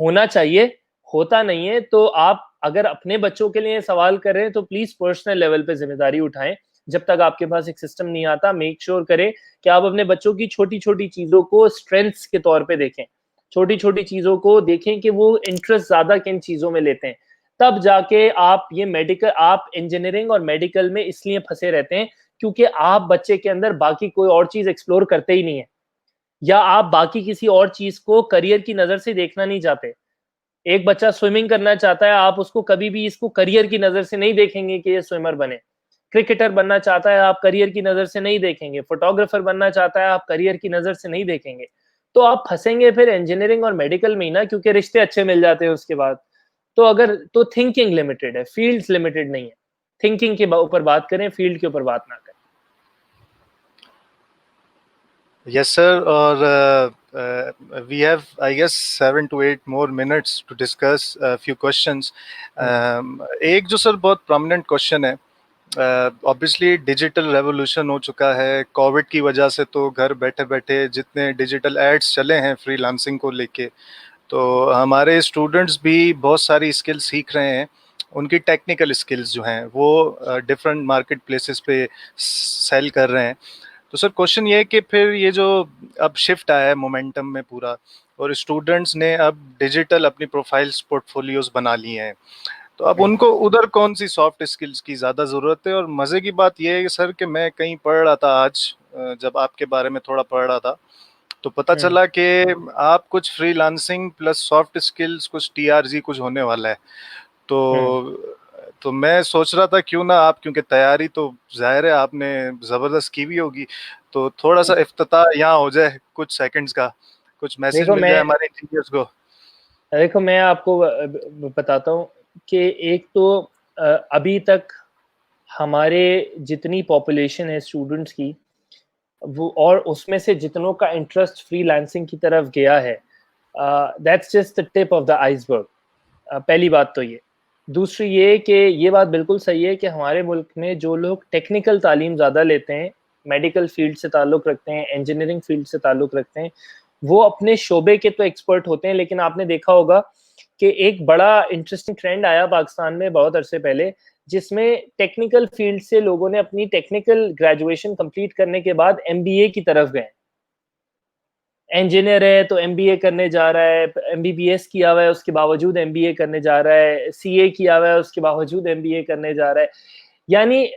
होना चाहिए, होता नहीं है। तो आप अगर अपने बच्चों के लिए सवाल कर रहे हैं तो प्लीज पर्सनल लेवल पे जिम्मेदारी उठाएं। जब तक आपके पास एक सिस्टम नहीं आता, मेक श्योर करें कि आप अपने बच्चों की छोटी छोटी चीजों को स्ट्रेंथ्स के तौर पे देखें, छोटी छोटी चीजों को देखें कि वो इंटरेस्ट ज्यादा किन चीजों में लेते हैं। तब जाके आप इंजीनियरिंग और मेडिकल में इसलिए फंसे रहते हैं क्योंकि आप बच्चे के अंदर बाकी कोई और चीज एक्सप्लोर करते ही नहीं है, या आप बाकी किसी और चीज को करियर की नजर से देखना नहीं चाहते। एक बच्चा स्विमिंग करना चाहता है, आप उसको कभी भी इसको करियर की नजर से नहीं देखेंगे कि ये स्विमर बने। क्रिकेटर बनना चाहता है, आप करियर की नजर से नहीं देखेंगे। फोटोग्राफर बनना चाहता है, आप करियर की नजर से नहीं देखेंगे। तो आप फंसेंगे फिर इंजीनियरिंग और मेडिकल में ही ना, क्योंकि रिश्ते अच्छे मिल जाते हैं उसके बाद। तो थिंकिंग लिमिटेड है, फील्ड्स लिमिटेड नहीं है। थिंकिंग के ऊपर बात करें, फील्ड के ऊपर बात ना करें। Yes, sir. Or we have, I guess, 7 to 8 more minutes to discuss a few questions. एक जो सर बहुत prominent question है, ऑब्वियसली डिजिटल रेवोल्यूशन हो चुका है कोविड की वजह से। तो घर बैठे बैठे जितने डिजिटल एड्स चले हैं फ्रीलांसिंग को लेके, तो हमारे स्टूडेंट्स भी बहुत सारी स्किल्स सीख रहे हैं। उनकी टेक्निकल स्किल्स जो हैं वो डिफरेंट मार्केट प्लेसेस पे सेल कर रहे हैं। तो सर क्वेश्चन ये है कि फिर ये जो अब शिफ्ट आया है मोमेंटम में पूरा, और स्टूडेंट्स ने अब डिजिटल अपनी प्रोफाइल्स पोर्टफोलियोज बना लिए हैं, तो अब उनको उधर कौन सी सॉफ्ट स्किल्स की ज़्यादा ज़रूरत है? और मज़े की बात यह है कि सर कि मैं कहीं पढ़ रहा था आज, जब आपके बारे में थोड़ा पढ़ रहा था, तो पता चला कि आप कुछ फ्रीलांसिंग प्लस सॉफ्ट स्किल्स, कुछ टीआरजी कुछ होने वाला है। तो मैं सोच रहा था क्यों ना आप, क्योंकि तैयारी तो जाहिर है आपने ज़बरदस्त की भी होगी, तो थोड़ा सा इफ्तिताह यहाँ हो जाए कुछ सेकंड्स का, कुछ मैसेज मिल जाए हमारे इंजीनियर्स को। देखो मैं आपको बताता हूँ कि एक तो अभी तक हमारे जितनी पॉपुलेशन है स्टूडेंट्स की, वो और उसमें से जितनों का इंटरेस्ट फ्रीलांसिंग की तरफ गया है, that's just the tip of the iceberg. पहली बात तो ये। दूसरी ये कि ये बात बिल्कुल सही है कि हमारे मुल्क में जो लोग टेक्निकल तालीम ज़्यादा लेते हैं, मेडिकल फील्ड से ताल्लुक़ रखते हैं, इंजीनियरिंग फील्ड से ताल्लुक़ रखते हैं, वो अपने शोबे के तो एक्सपर्ट होते हैं, लेकिन आपने देखा होगा कि एक बड़ा इंटरेस्टिंग ट्रेंड आया पाकिस्तान में बहुत अरसे पहले, जिसमें टेक्निकल फील्ड से लोगों ने अपनी टेक्निकल ग्रेजुएशन कंप्लीट करने के बाद एमबीए की तरफ गए। इंजीनियर है तो एमबीए करने जा रहा है, एमबीबीएस किया हुआ है उसके बावजूद एमबीए करने जा रहा है, सीए किया हुआ है उसके बावजूद एमबीए करने जा रहा है। यानी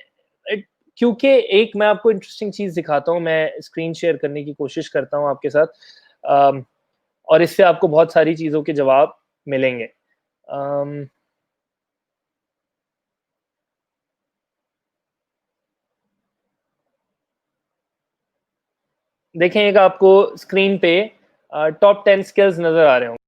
क्योंकि एक मैं आपको इंटरेस्टिंग चीज दिखाता हूँ, मैं स्क्रीन शेयर करने की कोशिश करता हूँ आपके साथ, और इससे आपको बहुत सारी चीजों के जवाब मिलेंगे। देखें, एक आपको स्क्रीन पे टॉप 10 स्किल्स नजर आ रहे होंगे।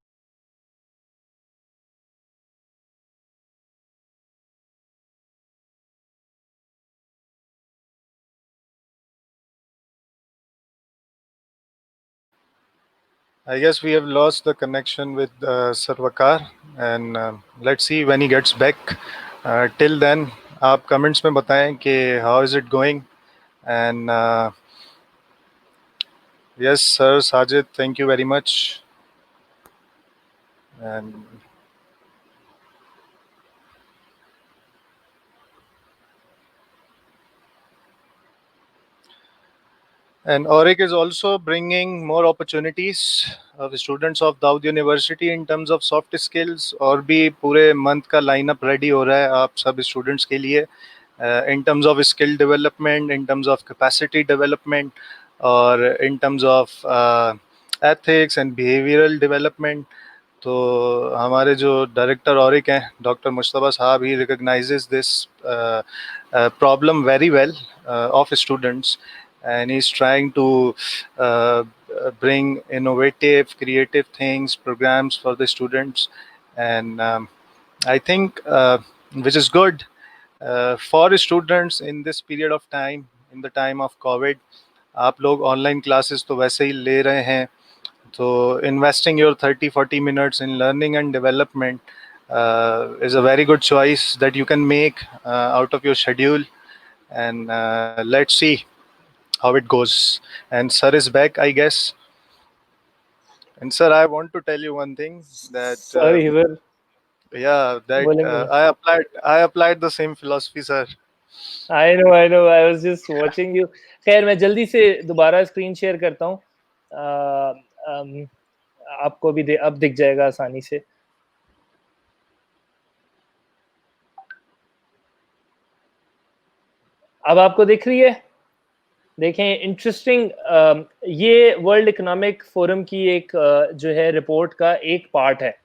I guess we have lost the connection with Sir Waqar, and let's see when he gets back. Till then, आप comments में बताएं कि how is it going, and yes, sir Sajid, thank you very much. And Auric is also bringing more opportunities of students of Dawood University in terms of soft skills, और भी पूरे month का lineup ready हो रहा है आप सब students के लिए, in terms of skill development, in terms of capacity development, और in terms of ethics and behavioral development. तो हमारे जो डायरेक्टर औरिक हैं, डॉक्टर मुश्तबा साहब, he recognises this problem very well of students, and he's trying to bring innovative, creative things, programs for the students, and I think which is good for students in this period of time, in the time of COVID. आप लोग online classes तो वैसे ही ले रहे हैं, so investing your 30-40 minutes in learning and development is a very good choice that you can make out of your schedule, and let's see how it goes. And sir is back, I guess. And sir, I want to tell you one thing, that sorry हिवर, yeah, that बोले बोले। I applied the same philosophy, sir. I know, I know, I was just watching you. खैर, मैं जल्दी से दोबारा screen share करता हूँ, आपको भी अब दिख जाएगा आसानी से। अब आपको दिख रही है? देखें, इंटरेस्टिंग, ये वर्ल्ड इकोनॉमिक फोरम की एक जो है रिपोर्ट का एक पार्ट है।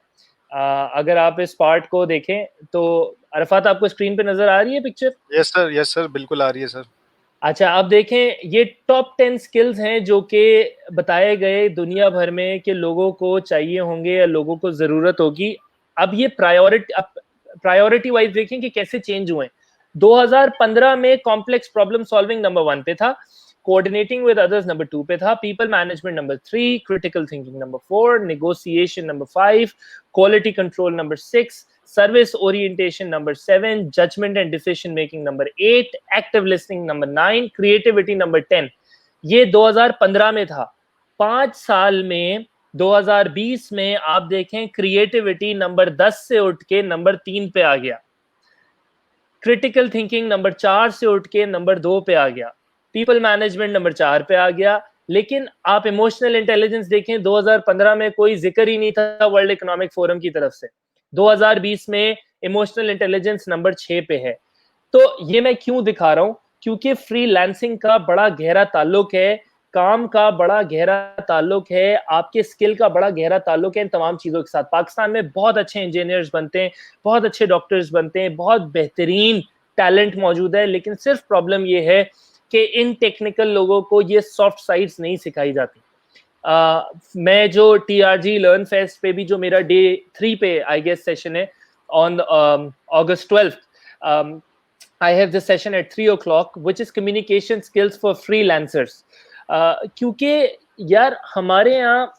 अगर आप इस पार्ट को देखें तो अरफात, आपको स्क्रीन पे नजर आ रही है पिक्चर? यस सर, बिल्कुल आ रही है सर। अच्छा, अब देखें, ये टॉप 10 स्किल्स हैं जो कि बताए गए दुनिया भर में कि लोगों को चाहिए होंगे या लोगों को जरूरत होगी। अब ये प्रायोरिटी वाइज देखें कि कैसे चेंज हुए। 2015 में कॉम्प्लेक्स प्रॉब्लम सॉल्विंग नंबर 1 पे था, कोऑर्डिनेटिंग विद अदर्स नंबर 2 पे था, people management number 3, critical thinking number 4, negotiation number 5, quality control number 6, service orientation number 7, judgment and decision making number 8, active listening number 9, creativity number 10। ये 2015 में था। 5 साल में 2020 में आप देखें, क्रिएटिविटी नंबर 10 से उठ के नंबर 3 पे आ गया, क्रिटिकल थिंकिंग नंबर 4 से उठ के नंबर 2 पे आ गया, पीपल मैनेजमेंट नंबर 4 पे आ गया। लेकिन आप इमोशनल इंटेलिजेंस देखें, 2015 में कोई जिक्र ही नहीं था वर्ल्ड इकोनॉमिक फोरम की तरफ से। 2020 में इमोशनल इंटेलिजेंस नंबर 6 पे है। तो ये मैं क्यों दिखा रहा हूं? क्योंकि फ्रीलांसिंग का बड़ा गहरा ताल्लुक है, काम का बड़ा गहरा ताल्लुक है, आपके स्किल का बड़ा गहरा ताल्लुक है इन तमाम चीजों के साथ। पाकिस्तान में बहुत अच्छे इंजीनियर्स बनते हैं, बहुत अच्छे डॉक्टर्स बनते हैं, बहुत बेहतरीन टैलेंट मौजूद है, लेकिन सिर्फ प्रॉब्लम ये है कि इन टेक्निकल लोगों को ये सॉफ्ट साइड्स नहीं सिखाई जाती। मैं जो TRG लर्न फेस्ट पे भी जो मेरा डे 3 पे आई गेस सेशन है on August 12th, I have this session at 3 o'clock, which is communication skills for freelancers. क्योंकि यार हमारे यहाँ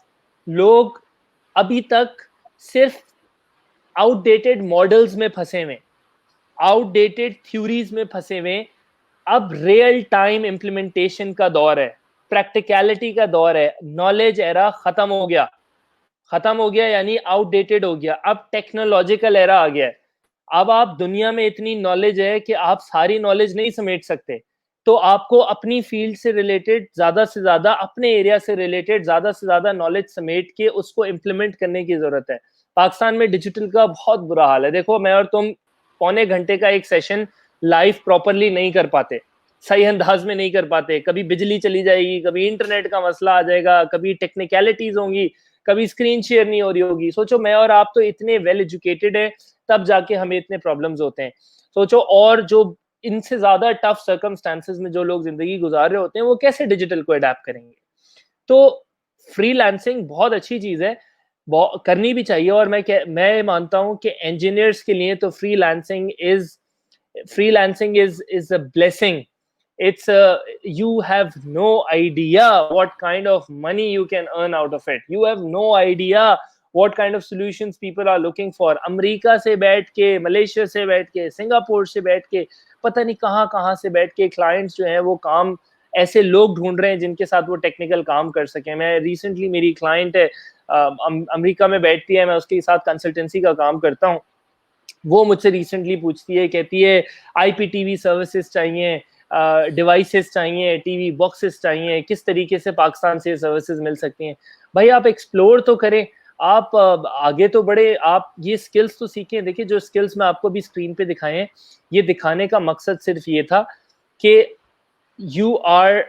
लोग अभी तक सिर्फ आउटडेटेड मॉडल्स में फंसे हुए, आउटडेटेड थ्योरीज में फंसे हुए। अब रियल टाइम इम्प्लीमेंटेशन का दौर है, प्रैक्टिकलिटी का दौर है। नॉलेज एरा खत्म हो गया, खत्म हो गया यानी आउटडेटेड हो गया। अब टेक्नोलॉजिकल एरा आ गया है। अब आप दुनिया में इतनी नॉलेज है कि आप सारी नॉलेज नहीं समेट सकते। तो आपको अपनी फील्ड से रिलेटेड ज़्यादा से ज़्यादा, अपने एरिया से रिलेटेड ज़्यादा से ज़्यादा नॉलेज समेट के उसको इम्प्लीमेंट करने की ज़रूरत है। पाकिस्तान में डिजिटल का बहुत बुरा हाल है। देखो, मैं और तुम पौने घंटे का एक सेशन लाइव प्रॉपर्ली नहीं कर पाते, सही अंदाज में नहीं कर पाते। कभी बिजली चली जाएगी, कभी इंटरनेट का मसला आ जाएगा, कभी टेक्निकलिटीज़ होंगी, कभी स्क्रीन शेयर नहीं हो रही होगी। सोचो, मैं और आप तो इतने वेल एजुकेटेड हैं, तब जाके हमें इतने प्रॉब्लम्स होते हैं। सोचो, और जो इनसे ज़्यादा टफ सर्कमस्टेंसेस में जो लोग ज़िंदगी गुज़ार रहे होते हैं, वो कैसे डिजिटल को अडैप्ट करेंगे? तो फ्रीलांसिंग बहुत अच्छी चीज़ है, करनी भी चाहिए, और मैं मानता हूँ कि इंजीनियर्स के लिए तो freelancing is a blessing. It's a You have no idea what kind of money you can earn out of it. You have no idea what kind of solutions people are looking for. America से बैठ के, Malaysia से बैठ के, Singapore से बैठ के, पता नहीं कहाँ-कहाँ से बैठ के क्लाइंट्स जो हैं वो काम, ऐसे लोग ढूंढ रहे हैं जिनके साथ वो टेक्निकल काम कर सकें। मैं रिसेंटली, मेरी क्लाइंट है अमेरिका में बैठती है, मैं उसके साथ कंसल्टेंसी का काम करता हूँ। वो मुझसे रिसेंटली पूछती है, कहती है आईपीटीवी सर्विसेज चाहिए, डिवाइसेस चाहिए, टीवी बॉक्सेस चाहिए, किस तरीके से पाकिस्तान से सर्विसेज मिल सकती हैं। भाई, आप एक्सप्लोर तो करें, आप आगे तो बढ़े, आप ये स्किल्स तो सीखें। देखिए, जो स्किल्स मैं आपको भी स्क्रीन पे दिखाए हैं, ये दिखाने का मकसद सिर्फ ये था कि you are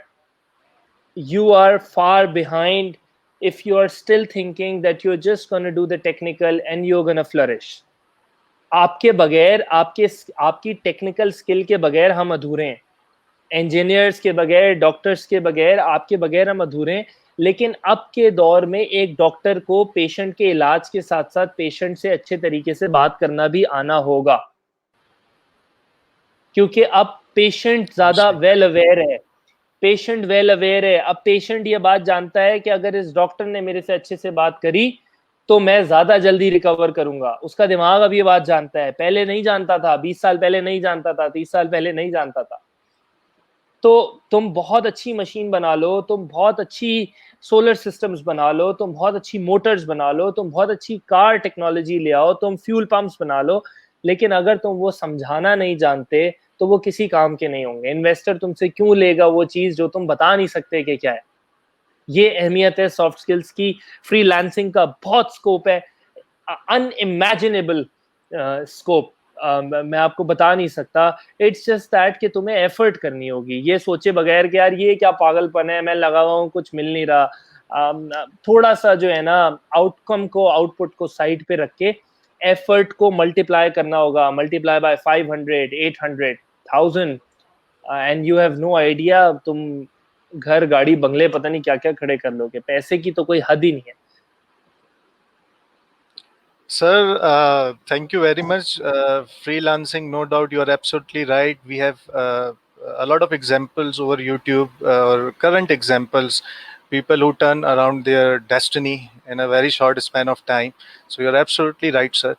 you are far behind if you are still thinking that you're just going to do the technical and you're going to flourish. आपके बगैर, आपकी टेक्निकल स्किल के बगैर हम अधूरे हैं। इंजीनियर्स के बगैर, डॉक्टर्स के बगैर, आपके बगैर हम अधूरे हैं। लेकिन अब के दौर में एक डॉक्टर को पेशेंट के इलाज के साथ साथ पेशेंट से अच्छे तरीके से बात करना भी आना होगा, क्योंकि अब पेशेंट ज्यादा वेल अवेयर है। अब पेशेंट ये बात जानता है कि अगर इस डॉक्टर ने मेरे से अच्छे से बात करी तो मैं ज्यादा जल्दी रिकवर करूंगा। उसका दिमाग अब ये बात जानता है, पहले नहीं जानता था, 20 साल पहले नहीं जानता था, 30 साल पहले नहीं जानता था। तो तुम बहुत अच्छी मशीन बना लो, तुम बहुत अच्छी सोलर सिस्टम्स बना लो, तुम बहुत अच्छी मोटर्स बना लो, तुम बहुत अच्छी कार टेक्नोलॉजी ले आओ, तुम फ्यूल पंप्स बना लो, लेकिन अगर तुम वो समझाना नहीं जानते तो वो किसी काम के नहीं होंगे। इन्वेस्टर तुमसे क्यों लेगा वो चीज जो तुम बता नहीं सकते कि क्या है? ये अहमियत है सॉफ्ट स्किल्स की। फ्रीलांसिंग का बहुत स्कोप है, अनइमेजिनेबल स्कोप। मैं आपको बता नहीं सकता। इट्स जस्ट दैट कि तुम्हें एफर्ट करनी होगी, ये सोचे बगैर कि यार ये क्या पागलपन है, मैं लगा हुआ हूँ, कुछ मिल नहीं रहा। थोड़ा सा जो है ना, आउटपुट को साइड पे रख के एफर्ट को मल्टीप्लाई करना होगा, multiply by 500, 800, 1000, and you have no idea, तुम घर, गाड़ी, बंगले, पता नहीं क्या क्या खड़े कर लोगे। पैसे की तो कोई हद ही नहीं है। Sir, thank you very much. Freelancing, no doubt, you are absolutely right. We have a lot of examples over YouTube, or current examples, people who turn around their destiny in a very short span of time. So you're absolutely right, sir.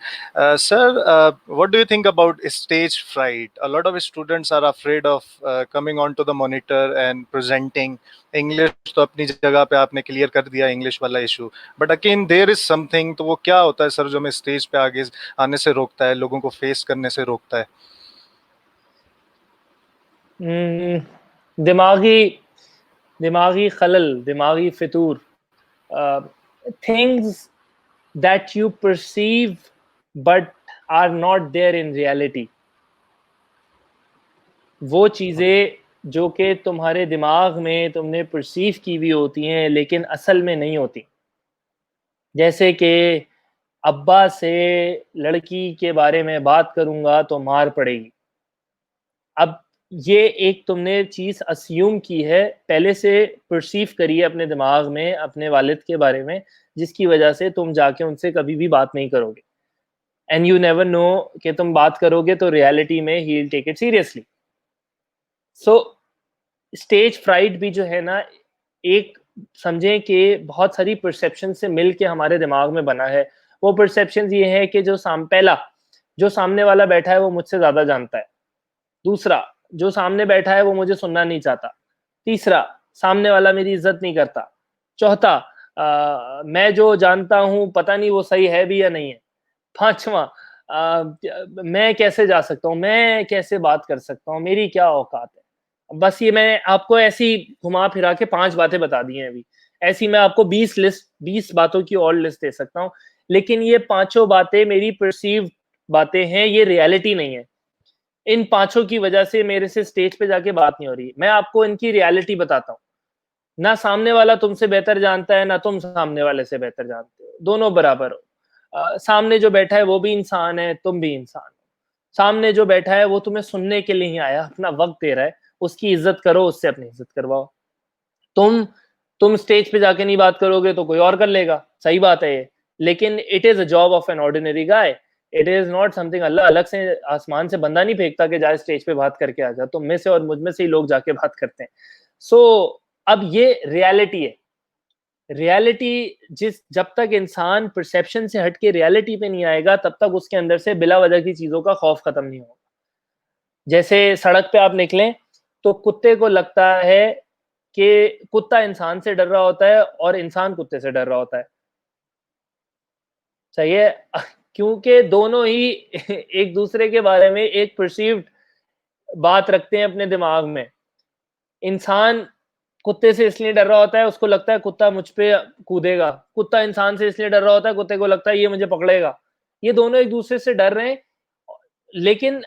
Sir, what do you think about stage fright? A lot of students are afraid of coming onto the monitor and presenting. English तो अपनी जगह पे आपने clear कर दिया, English वाला issue, but again there is something. तो वो क्या होता है सर जो हमें स्टेज पे आगे आने से रोकता है, लोगों को फेस करने से रोकता है? दिमागी खलल, दिमागी फितूर, things that you perceive but are not there in reality. वो चीजें जो कि तुम्हारे दिमाग में तुमने परसीव की हुई होती हैं लेकिन असल में नहीं होती। जैसे कि अब्बा से लड़की के बारे में बात करूंगा तो मार पड़ेगी। अब ये एक तुमने चीज अस्यूम की है, पहले से परसीव करी है अपने दिमाग में अपने वालिद के बारे में, जिसकी वजह से तुम जाके उनसे कभी भी बात नहीं करोगे। एंड यू नेवर नो कि तुम बात करोगे तो रियलिटी में ही will take it seriously. So stage fright भी जो है ना, एक समझें कि बहुत सारी परसेप्शन से मिल के हमारे दिमाग में बना है। वो परसेप्शन ये है कि पहला, जो सामने वाला बैठा है वो मुझसे ज्यादा जानता है। दूसरा, जो सामने बैठा है वो मुझे सुनना नहीं चाहता। तीसरा, सामने वाला मेरी इज्जत नहीं करता। चौथा, मैं जो जानता हूँ पता नहीं वो सही है भी या नहीं है। पांचवा, मैं कैसे जा सकता हूँ, मैं कैसे बात कर सकता हूँ, मेरी क्या औकात है। बस ये मैंने आपको ऐसी घुमा फिरा के 5 बातें बता दी हैं अभी। ऐसी मैं आपको 20 बातों की और लिस्ट दे सकता हूँ, लेकिन ये पाँचों बातें मेरी परसीव्ड बातें हैं, ये रियलिटी नहीं है। इन पाँचों की वजह से मेरे से स्टेज पे जाके बात नहीं हो रही। मैं आपको इनकी रियलिटी बताता हूँ। ना सामने वाला तुमसे बेहतर जानता है, ना तुम सामने वाले से बेहतर जानते हो। दोनों बराबर हो। सामने जो बैठा है वो भी इंसान है, तुम भी इंसान हो। सामने जो बैठा है वो तुम्हें सुनने के लिए ही आया, अपना वक़्त दे रहा है, उसकी इज़्ज़त करो, उससे अपनी इज़्ज़त करवाओ। तुम तुम स्टेज पे जाके नहीं बात करोगे तो कोई और कर लेगा, सही बात है ये। लेकिन it is a job of an ordinary guy. It is not something अल्लाह अलग से आसमान से बंदा नहीं फेंकता कि जा स्टेज पे बात करके आ जा। तुम में से और मुझ में से ही लोग जाके बात करते हैं। सो अब ये रियलिटी है। रियलिटी जिस जब तक इंसान परसेप्शन से हट के रियलिटी पे नहीं आएगा, तब तक उसके अंदर से बिला वजह की चीज़ों का खौफ खत्म नहीं होगा। जैसे सड़क पे आप निकलें, तो कुत्ते को लगता है कि कुत्ता इंसान से डर रहा होता है और इंसान कुत्ते से डर रहा होता है। सही है? क्योंकि दोनों ही एक दूसरे के बारे में एक परसीव्ड बात रखते हैं अपने दिमाग में। इंसान कुत्ते से इसलिए डर रहा होता है, उसको लगता है कुत्ता मुझ पे कूदेगा। कुत्ता इंसान से इसलिए डर रहा होता है, कुत्ते को लगता है ये मुझे पकड़ेगा। ये दोनों एक दूसरे से डर रहे हैं, लेकिन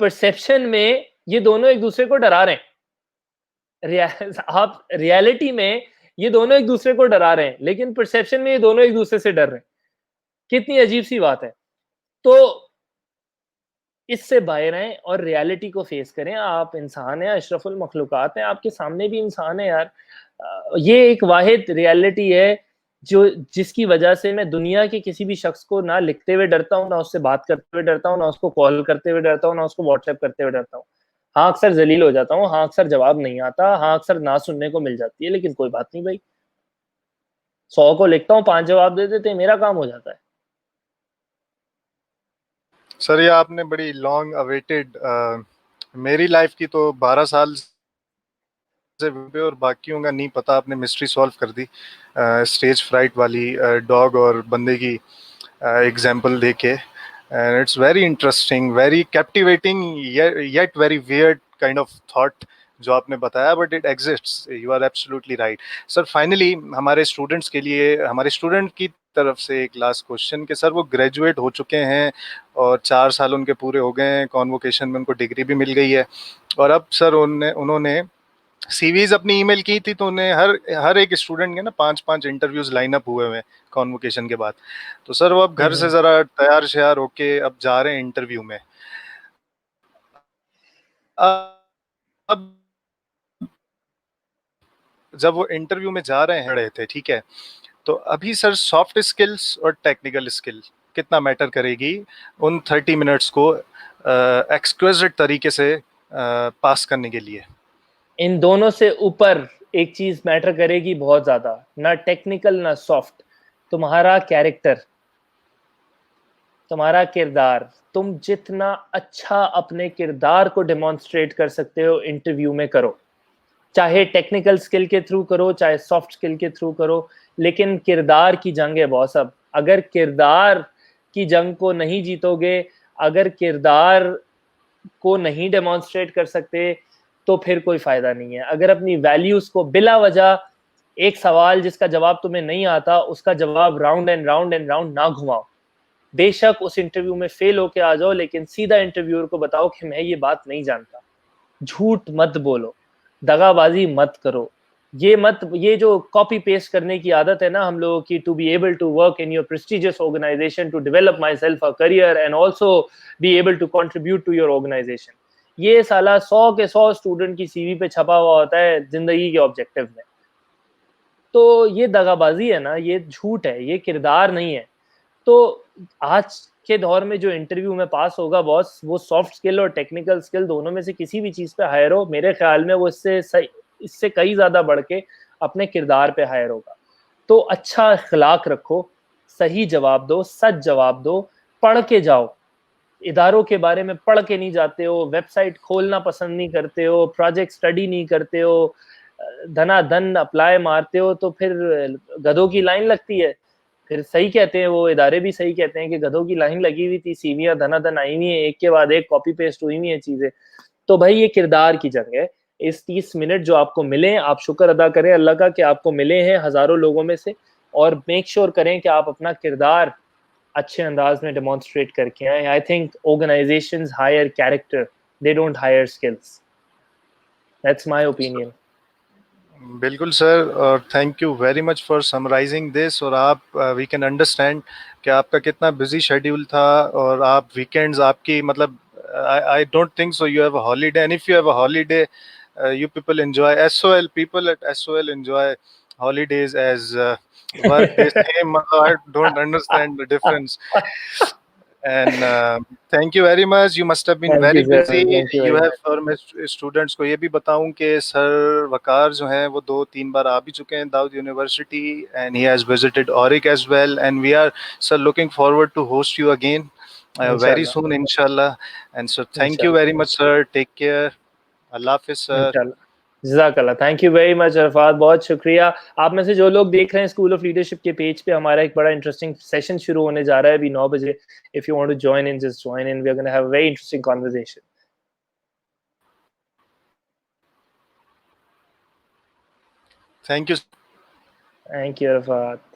परसेप्शन में ये दोनों एक दूसरे को डरा रहे हैं। आप रियलिटी में ये दोनों एक दूसरे को डरा रहे हैं, लेकिन परसेप्शन में ये दोनों एक दूसरे से डर रहे हैं। कितनी अजीब सी बात है। तो इससे बाहर आएँ और रियलिटी को फेस करें। आप इंसान हैं, अशरफुल मखलूकात हैं, आपके सामने भी इंसान है यार। ये एक वाहिद रियलिटी है जो जिसकी वजह से मैं दुनिया के किसी भी शख्स को ना लिखते हुए डरता हूँ, ना उससे बात करते हुए डरता हूँ, ना उसको कॉल करते हुए डरता हूँ, ना उसको व्हाट्सएप करते हुए डरता हूँ। हाँ, अक्सर ज़लील हो जाता हूँ, हाँ, अक्सर जवाब नहीं आता, हाँ, अक्सर ना सुनने को मिल जाती है, लेकिन कोई बात नहीं भई। 100 को लिखता हूँ, 5 जवाब दे देते हैं, मेरा काम हो जाता है। सर ये आपने बड़ी लॉन्ग अवेटेड मेरी लाइफ की तो 12 साल से पे और बाकियों का नहीं पता, आपने मिस्ट्री सॉल्व कर दी स्टेज फ्राइट वाली डॉग और बंदे की एग्जांपल देके। And it's very interesting, very captivating, yet very weird kind of thought जो आपने बताया, but it exists, you are absolutely right. Sir finally हमारे स्टूडेंट्स के लिए, हमारे स्टूडेंट की तरफ से एक लास्ट क्वेश्चन कि सर वो ग्रेजुएट हो चुके हैं और 4 साल उनके पूरे हो गए हैं, कॉन्वोकेशन में उनको डिग्री भी मिल गई है, और अब सर उन्होंने सीवीज अपनी ईमेल की थी, तो उन्हें हर हर एक स्टूडेंट के ना 5-5 इंटरव्यूज लाइन अप हुए हुए हैं कॉन्वोकेशन के बाद। तो सर वो अब हुँ, घर से हुँ। ज़रा तैयार श्यार होके अब जा रहे हैं इंटरव्यू में। अब जब वो इंटरव्यू में जा रहे थे, ठीक है, तो अभी सर सॉफ्ट स्किल्स और टेक्निकल स्किल कितना मैटर करेगी उन 30 मिनट्स को एक्सक्विजिट तरीके से पास करने के लिए? इन दोनों से ऊपर एक चीज़ मैटर करेगी बहुत ज़्यादा, ना टेक्निकल ना सॉफ्ट, तुम्हारा कैरेक्टर, तुम्हारा किरदार। तुम जितना अच्छा अपने किरदार को डेमॉन्स्ट्रेट कर सकते हो इंटरव्यू में करो। चाहे टेक्निकल स्किल के थ्रू करो, चाहे सॉफ्ट स्किल के थ्रू करो, लेकिन किरदार की जंग है बॉस अब। अगर किरदार की जंग को नहीं जीतोगे, अगर किरदार को नहीं डेमॉन्स्ट्रेट कर सकते, तो फिर कोई फ़ायदा नहीं है। अगर अपनी वैल्यूज़ को बिला वजह एक सवाल जिसका जवाब तुम्हें नहीं आता, उसका जवाब round and round and round ना घुमाओ। बेशक उस इंटरव्यू में फेल होके आ जाओ, लेकिन सीधा इंटरव्यूअर को बताओ कि मैं ये बात नहीं जानता। झूठ मत बोलो, दगाबाजी मत करो। ये जो कॉपी पेस्ट करने की आदत है ना हम लोगों की, to be able to work in your prestigious organisation, to develop myself a career and also be able to contribute to your organisation. ये साला 100 के 100 स्टूडेंट की सीवी पे छपा हुआ होता है जिंदगी के ऑब्जेक्टिव में। तो ये दगाबाजी है ना, ये झूठ है, ये किरदार नहीं है। तो आज के दौर में जो इंटरव्यू में पास होगा बॉस, वो सॉफ्ट स्किल और टेक्निकल स्किल दोनों में से किसी भी चीज़ पे हायर हो, मेरे ख्याल में वो इससे कई ज़्यादा बढ़ के अपने किरदार पे हायर होगा। तो अच्छा अखलाक रखो, सही जवाब दो, सच जवाब दो, पढ़ के जाओ। इदारों के बारे में पढ़ के नहीं जाते हो, वेबसाइट खोलना पसंद नहीं करते हो, प्रोजेक्ट स्टडी नहीं करते हो, धनाधन अप्लाई मारते हो, तो फिर गधों की लाइन लगती है। फिर सही कहते हैं वो इदारे भी सही कहते हैं कि गधों की लाइन लगी हुई थी, सीवियाँ धनाधन आई हुई हैं, एक के बाद एक कॉपी पेस्ट हुई हुई हैं चीज़ें। तो भाई ये किरदार की जंग है। इस 30 मिनट जो आपको मिले, आप शुक्र अदा करें अल्लाह का कि आपको मिले हैं हज़ारों लोगों में से, और मेक श्योर करें कि आप अपना किरदार अच्छे अंदाज में डेमोन्स्ट्रेट करके आएँ। I think organisations hire character, they don't hire skills. That's my opinion. बिल्कुल सर, और thank you very much for summarising this. और आप वी कैन अंडरस्टैंड कि आपका कितना बिजी शेड्यूल था, और आप वीकेंड्स आपकी मतलब I don't think so you have a holiday, and if you have a holiday you people enjoy SOL, people at SOL enjoy holidays as work days. Same, I don't understand the difference. And thank you very much. You must have been thank very you sir, busy. Thank you You very have, much. और मैं students को ये भी बताऊं कि sir वकार जो हैं वो 2-3 बार आ भी चुके हैं Dawood university, and he has visited ORIC as well, and we are sir looking forward to host you again very इंशाल्लाह, soon, inshallah. And so thank you इंशाल्लाह, very much, sir. Take care. Allah Hafiz, sir. इंशाल्लाह। जज़ाकल्लाह, thank you very much Arafat, बहुत शुक्रिया। आप में से जो लोग देख रहे हैं स्कूल ऑफ लीडरशिप के पेज पे हमारा एक बड़ा इंटरेस्टिंग सेशन शुरू होने जा रहा है अभी 9 बजे। If you want to join in, just join in, we are gonna have a very interesting conversation. Thank you. Thank you Arfat.